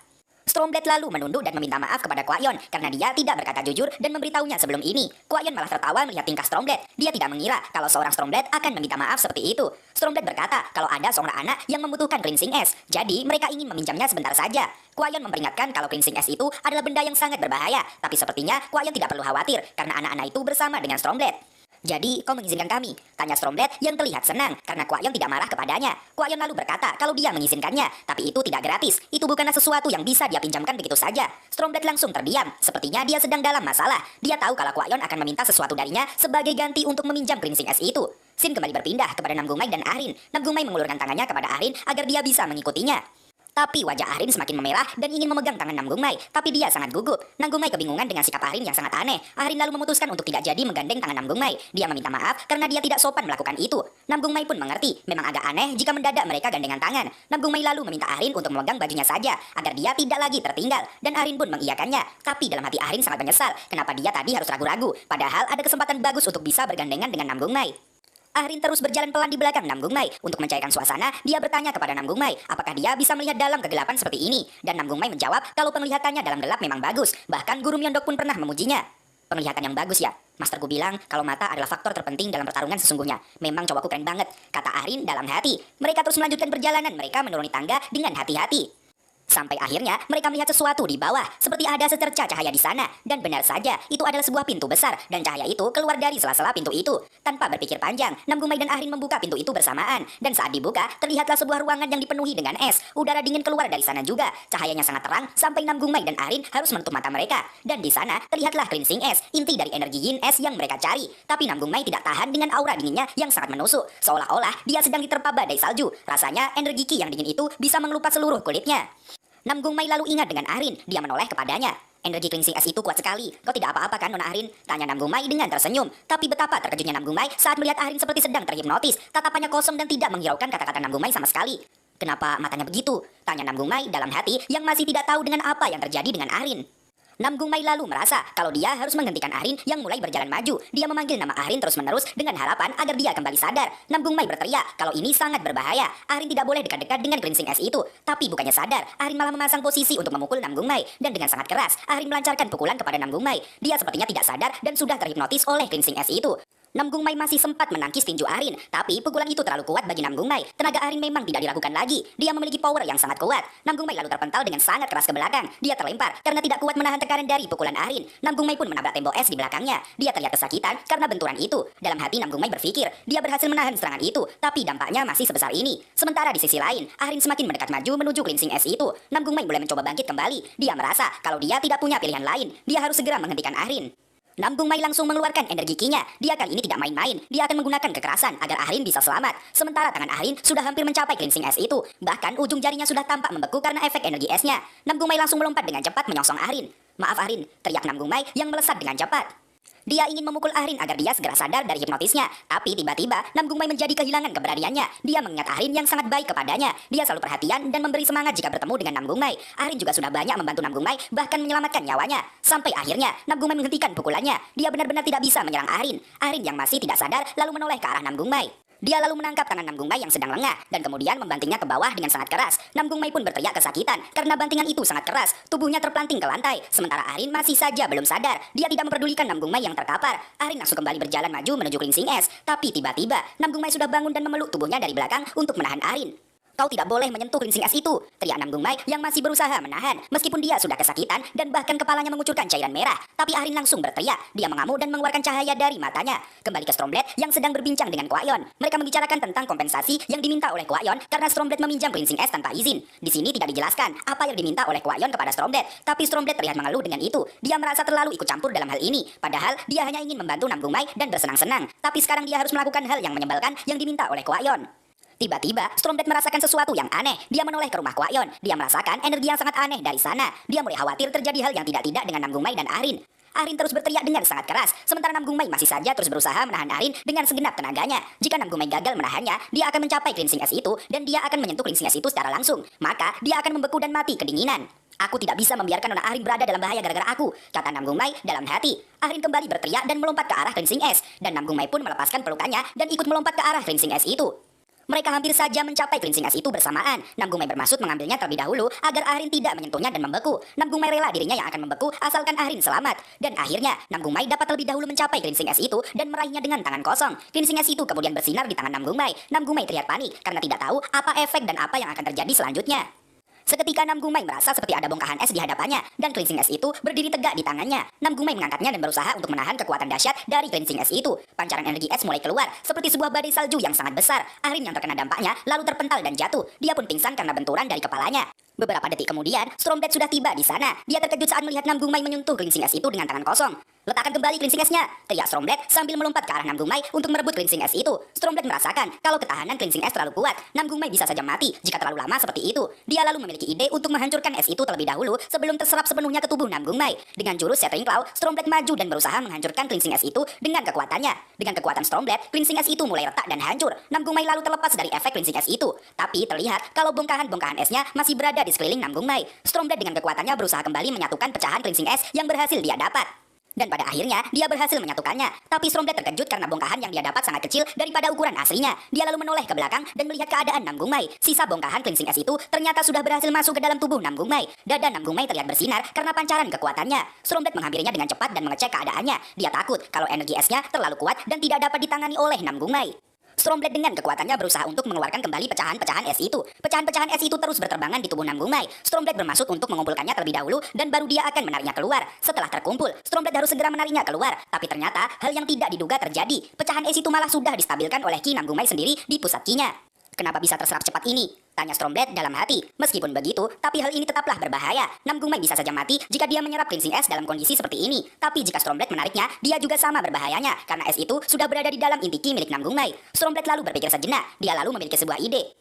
S1: Stormblood lalu menunduk dan meminta maaf kepada Kwaion karena dia tidak berkata jujur dan memberitahunya sebelum ini. Kwaion malah tertawa melihat tingkah Stormblood. Dia tidak mengira kalau seorang Stormblood akan meminta maaf seperti itu. Stormblood berkata kalau ada seorang anak yang membutuhkan cleansing es, jadi mereka ingin meminjamnya sebentar saja. Kwaion memperingatkan kalau cleansing es itu adalah benda yang sangat berbahaya, tapi sepertinya Kwaion tidak perlu khawatir karena anak-anak itu bersama dengan Stormblood. Jadi, kau mengizinkan kami? Tanya Stormblood yang terlihat senang karena Kwaion tidak marah kepadanya. Kwaion lalu berkata kalau dia mengizinkannya, tapi itu tidak gratis. Itu bukanlah sesuatu yang bisa dia pinjamkan begitu saja. Stormblood langsung terdiam. Sepertinya dia sedang dalam masalah. Dia tahu kalau Kwaion akan meminta sesuatu darinya sebagai ganti untuk meminjam cleansing es itu. Scene kembali berpindah kepada Nam Gungmai dan Ahrin. Nam Gungmai mengulurkan tangannya kepada Ahrin agar dia bisa mengikutinya. Tapi wajah Ahrin semakin memerah dan ingin memegang tangan Nam Gungmai, tapi dia sangat gugup. Nam Gungmai kebingungan dengan sikap Ahrin yang sangat aneh. Ahrin lalu memutuskan untuk tidak jadi menggandeng tangan Nam Gungmai. Dia meminta maaf karena dia tidak sopan melakukan itu. Nam Gungmai pun mengerti, memang agak aneh jika mendadak mereka gandengan tangan. Nam Gungmai lalu meminta Ahrin untuk memegang bajunya saja, agar dia tidak lagi tertinggal. Dan Ahrin pun mengiyakannya. Tapi dalam hati Ahrin sangat menyesal, kenapa dia tadi harus ragu-ragu, padahal ada kesempatan bagus untuk bisa bergandengan dengan Nam Gungmai. Ahrin terus berjalan pelan di belakang Nam Gungmai. Untuk mencairkan suasana, dia bertanya kepada Nam Gungmai, apakah dia bisa melihat dalam kegelapan seperti ini? Dan Nam Gungmai menjawab kalau penglihatannya dalam gelap memang bagus. Bahkan Guru Myeondok pun pernah memujinya. Penglihatan yang bagus ya? Masterku bilang kalau mata adalah faktor terpenting dalam pertarungan sesungguhnya. Memang cowokku keren banget, kata Arin dalam hati. Mereka terus melanjutkan perjalanan mereka menuruni tangga dengan hati-hati. Sampai akhirnya mereka melihat sesuatu di bawah, seperti ada secerca cahaya di sana. Dan benar saja, itu adalah sebuah pintu besar, dan cahaya itu keluar dari sela-sela pintu itu. Tanpa berpikir panjang, Namgumai dan Arin membuka pintu itu bersamaan. Dan saat dibuka, terlihatlah sebuah ruangan yang dipenuhi dengan es. Udara dingin keluar dari sana juga. Cahayanya sangat terang, sampai Namgumai dan Arin harus menutup mata mereka. Dan di sana, terlihatlah cleansing es, inti dari energi yin es yang mereka cari. Tapi Namgumai tidak tahan dengan aura dinginnya yang sangat menusuk. Seolah-olah dia sedang diterpa badai salju. Rasanya energi ki yang dingin itu bisa mengelupas seluruh kulitnya. Namgumai lalu ingat dengan Arin, dia menoleh kepadanya. Energi cleansing es itu kuat sekali. Kau tidak apa-apa kan, Nona Arin? Tanya Namgumai dengan tersenyum. Tapi betapa terkejutnya Namgumai saat melihat Arin seperti sedang terhipnotis. Tatapannya kosong dan tidak menghiraukan kata-kata Namgumai sama sekali. Kenapa matanya begitu? Tanya Namgumai dalam hati yang masih tidak tahu dengan apa yang terjadi dengan Arin. Namgumai lalu merasa kalau dia harus menghentikan Arin yang mulai berjalan maju. Dia memanggil nama Arin terus-menerus dengan harapan agar dia kembali sadar. Namgumai berteriak kalau ini sangat berbahaya. Arin tidak boleh dekat-dekat dengan cleansing es itu. Tapi bukannya sadar, Arin malah memasang posisi untuk memukul Namgumai. Dan dengan sangat keras, Arin melancarkan pukulan kepada Namgumai. Dia sepertinya tidak sadar dan sudah terhipnotis oleh cleansing es itu. Namgumai masih sempat menangkis tinju Arin, tapi pukulan itu terlalu kuat bagi Namgumai. Tenaga Arin memang tidak diragukan lagi. Dia memiliki power yang sangat kuat. Namgumai lalu terpental dengan sangat keras ke belakang. Dia terlempar karena tidak kuat menahan tekanan dari pukulan Arin. Namgumai pun menabrak tembok es di belakangnya. Dia terlihat kesakitan karena benturan itu. Dalam hati Namgumai berpikir, dia berhasil menahan serangan itu, tapi dampaknya masih sebesar ini. Sementara di sisi lain, Arin semakin mendekat maju menuju cleansing es itu. Namgumai mulai mencoba bangkit kembali. Dia merasa kalau dia tidak punya pilihan lain. Dia harus segera menghentikan Arin. Namgumai langsung mengeluarkan energi ki-nya. Dia kali ini tidak main-main. Dia akan menggunakan kekerasan agar Arin bisa selamat. Sementara tangan Arin sudah hampir mencapai cleansing es itu. Bahkan ujung jarinya sudah tampak membeku karena efek energi esnya. Namgumai langsung melompat dengan cepat menyongsong Arin. Maaf Arin, teriak Namgumai yang melesat dengan cepat. Dia ingin memukul Arin agar dia segera sadar dari hipnotisnya. Tapi tiba-tiba Namgumai menjadi kehilangan keberaniannya. Dia mengingat Arin yang sangat baik kepadanya. Dia selalu perhatian dan memberi semangat jika bertemu dengan Namgumai. Arin juga sudah banyak membantu Namgumai, bahkan menyelamatkan nyawanya. Sampai akhirnya Namgumai menghentikan pukulannya. Dia benar-benar tidak bisa menyerang Arin. Arin yang masih tidak sadar lalu menoleh ke arah Namgumai. Dia lalu menangkap tangan Namgumai yang sedang lengah dan kemudian membantingnya ke bawah dengan sangat keras. Namgumai pun berteriak kesakitan karena bantingan itu sangat keras. Tubuhnya terpelanting ke lantai. Sementara Arin masih saja belum sadar. Dia tidak memperdulikan Namgumai yang terkapar. Arin langsung kembali berjalan maju menuju cleansing es. Tapi tiba-tiba Namgumai sudah bangun dan memeluk tubuhnya dari belakang untuk menahan Arin. Kau tidak boleh menyentuh cleansing es itu, teriak Namgumai yang masih berusaha menahan. Meskipun dia sudah kesakitan dan bahkan kepalanya mengucurkan cairan merah. Tapi Arin langsung berteriak. Dia mengamuk dan mengeluarkan cahaya dari matanya. Kembali ke Stormbblade yang sedang berbincang dengan Kwaion. Mereka membicarakan tentang kompensasi yang diminta oleh Kwaion karena Stormbblade meminjam cleansing es tanpa izin. Di sini tidak dijelaskan apa yang diminta oleh Kwaion kepada Stormbblade. Tapi Stormbblade terlihat mengeluh dengan itu. Dia merasa terlalu ikut campur dalam hal ini. Padahal dia hanya ingin membantu Namgumai dan bersenang-senang. Tapi sekarang dia harus melakukan hal yang menyebalkan yang diminta oleh Kwaion. Tiba-tiba, Stormbblade merasakan sesuatu yang aneh. Dia menoleh ke rumah Kwaion. Dia merasakan energi yang sangat aneh dari sana. Dia mulai khawatir terjadi hal yang tidak-tidak dengan Namgumai dan Arin. Arin terus berteriak dengan sangat keras, sementara Namgumai masih saja terus berusaha menahan Arin dengan segenap tenaganya. Jika Namgumai gagal menahannya, dia akan mencapai cleansing es itu dan dia akan menyentuh cleansing es itu secara langsung. Maka, dia akan membeku dan mati kedinginan. Aku tidak bisa membiarkan Nona Arin berada dalam bahaya gara-gara aku, kata Namgumai dalam hati. Arin kembali berteriak dan melompat ke arah cleansing es. Dan Namgumai pun melepaskan pelukannya dan ikut melompat ke arah cleansing es itu. Mereka hampir saja mencapai cleansing es itu bersamaan. Namgumai bermaksud mengambilnya terlebih dahulu agar Arin tidak menyentuhnya dan membeku. Namgumai rela dirinya yang akan membeku asalkan Arin selamat. Dan akhirnya Namgumai dapat terlebih dahulu mencapai cleansing es itu dan meraihnya dengan tangan kosong. Cleansing es itu kemudian bersinar di tangan Namgumai. Namgumai terlihat panik karena tidak tahu apa efek dan apa yang akan terjadi selanjutnya. Seketika Namgumai merasa seperti ada bongkahan es di hadapannya dan cleansing es itu berdiri tegak di tangannya. Namgumai mengangkatnya dan berusaha untuk menahan kekuatan dahsyat dari cleansing es itu. Pancaran energi es mulai keluar seperti sebuah badai salju yang sangat besar. Arin yang terkena dampaknya lalu terpental dan jatuh. Dia pun pingsan karena benturan dari kepalanya. Beberapa detik kemudian, Stormbblade sudah tiba di sana. Dia terkejut saat melihat Namgumai menyentuh cleansing es itu dengan tangan kosong. Letakkan kembali cleansing esnya, teriak Stormbblade sambil melompat ke arah Namgumai untuk merebut cleansing es itu. Stormbblade merasakan kalau ketahanan cleansing es terlalu kuat, Namgumai bisa saja mati jika terlalu lama seperti itu. Dia lalu memiliki ide untuk menghancurkan es itu terlebih dahulu sebelum terserap sepenuhnya ke tubuh Namgumai. Dengan jurus Shattering Claw, Stormbblade maju dan berusaha menghancurkan cleansing es itu dengan kekuatannya. Dengan kekuatan Stormbblade, cleansing es itu mulai retak dan hancur. Namgumai lalu terlepas dari efek cleansing es itu. Tapi terlihat kalau bongkahan-bongkahan esnya masih berada di sekeliling Namgumai. Stormbblade dengan kekuatannya berusaha kembali menyatukan pecahan cleansing es yang berhasil dia dapat. Dan pada akhirnya, dia berhasil menyatukannya. Tapi Stormblood terkejut karena bongkahan yang dia dapat sangat kecil daripada ukuran aslinya. Dia lalu menoleh ke belakang dan melihat keadaan Namgung Mai. Sisa bongkahan cleansing es itu ternyata sudah berhasil masuk ke dalam tubuh Namgung Mai. Dada Namgung Mai terlihat bersinar karena pancaran kekuatannya. Stormblood menghampirinya dengan cepat dan mengecek keadaannya. Dia takut kalau energi esnya terlalu kuat dan tidak dapat ditangani oleh Namgung Mai. Stormblood dengan kekuatannya berusaha untuk mengeluarkan kembali pecahan-pecahan es itu. Pecahan-pecahan es itu terus berterbangan di tubuh Namgung Mai. Stormblood bermaksud untuk mengumpulkannya terlebih dahulu dan baru dia akan menariknya keluar. Setelah terkumpul, Stormblood harus segera menariknya keluar. Tapi ternyata hal yang tidak diduga terjadi. Pecahan es itu malah sudah distabilkan oleh Ki Namgung Mai sendiri di pusat Ki-nya. Kenapa bisa terserap cepat ini? Tanya Stormblood dalam hati. Meskipun begitu, tapi hal ini tetaplah berbahaya. Namgung Mai bisa saja mati jika dia menyerap cleansing es dalam kondisi seperti ini. Tapi jika Stormblood menariknya, dia juga sama berbahayanya. Karena es itu sudah berada di dalam inti Ki milik Namgung Mai. Stormblood lalu berpikir sejenak. Dia lalu memiliki sebuah ide.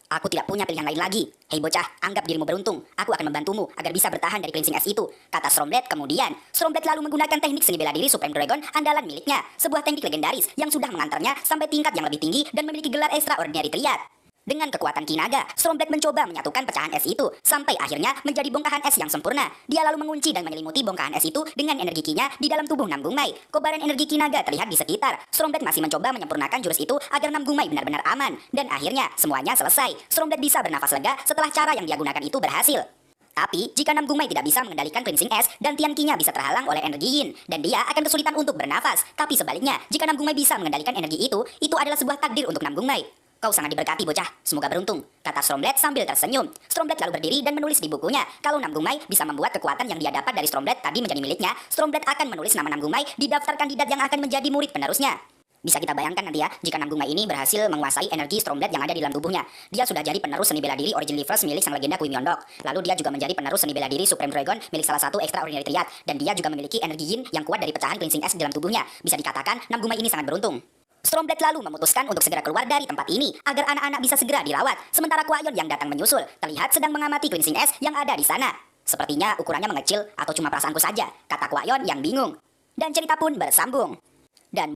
S1: Aku tidak punya pilihan lain lagi. Hei bocah, anggap dirimu beruntung. Aku akan membantumu agar bisa bertahan dari cleansing es itu, kata Stormblood kemudian. Stormblood lalu menggunakan teknik seni bela diri Supreme Dragon andalan miliknya. Sebuah teknik legendaris yang sudah mengantarnya sampai tingkat yang lebih tinggi dan memiliki gelar Extraordinary Triad. Dengan kekuatan Ki Naga, Stormblood mencoba menyatukan pecahan es itu, sampai akhirnya menjadi bongkahan es yang sempurna. Dia lalu mengunci dan menyelimuti bongkahan es itu dengan energi Ki-nya di dalam tubuh Namgung Mai. Kobaran energi Ki Naga terlihat di sekitar. Stormblood masih mencoba menyempurnakan jurus itu agar Namgung Mai benar-benar aman. Dan akhirnya, semuanya selesai. Stormblood bisa bernafas lega setelah cara yang dia gunakan itu berhasil. Tapi, jika Namgung Mai tidak bisa mengendalikan cleansing es dan Tian Ki-nya bisa terhalang oleh energi Yin, dan dia akan kesulitan untuk bernafas. Tapi sebaliknya, jika Namgung Mai bisa mengendalikan energi itu adalah sebuah takdir untuk Namgung Mai. Kau sangat diberkati bocah, semoga beruntung, kata Stormblood sambil tersenyum. Stormblood lalu berdiri dan menulis di bukunya. Kalau Namgung Mai bisa membuat kekuatan yang dia dapat dari Stormblood tadi menjadi miliknya, Stormblood akan menulis nama Namgung Mai di daftar kandidat yang akan menjadi murid penerusnya. Bisa kita bayangkan nanti ya, jika Namgung Mai ini berhasil menguasai energi Stormblood yang ada di dalam tubuhnya. Dia sudah jadi penerus seni bela diri Origin Reverse milik sang legenda Kui Myeongdok. Lalu dia juga menjadi penerus seni bela diri Supreme Dragon milik salah satu Extraordinary Triad. Dan dia juga memiliki energi Yin yang kuat dari pecahan cleansing es di dalam tubuhnya. Bisa dikatakan Namgung Mai ini sangat beruntung. Stormblood lalu memutuskan untuk segera keluar dari tempat ini agar anak-anak bisa segera dirawat. Sementara Kwon yang datang menyusul terlihat sedang mengamati cleansing es yang ada di sana. Sepertinya ukurannya mengecil atau cuma perasaanku saja, kata Kwon yang bingung. Dan cerita pun bersambung.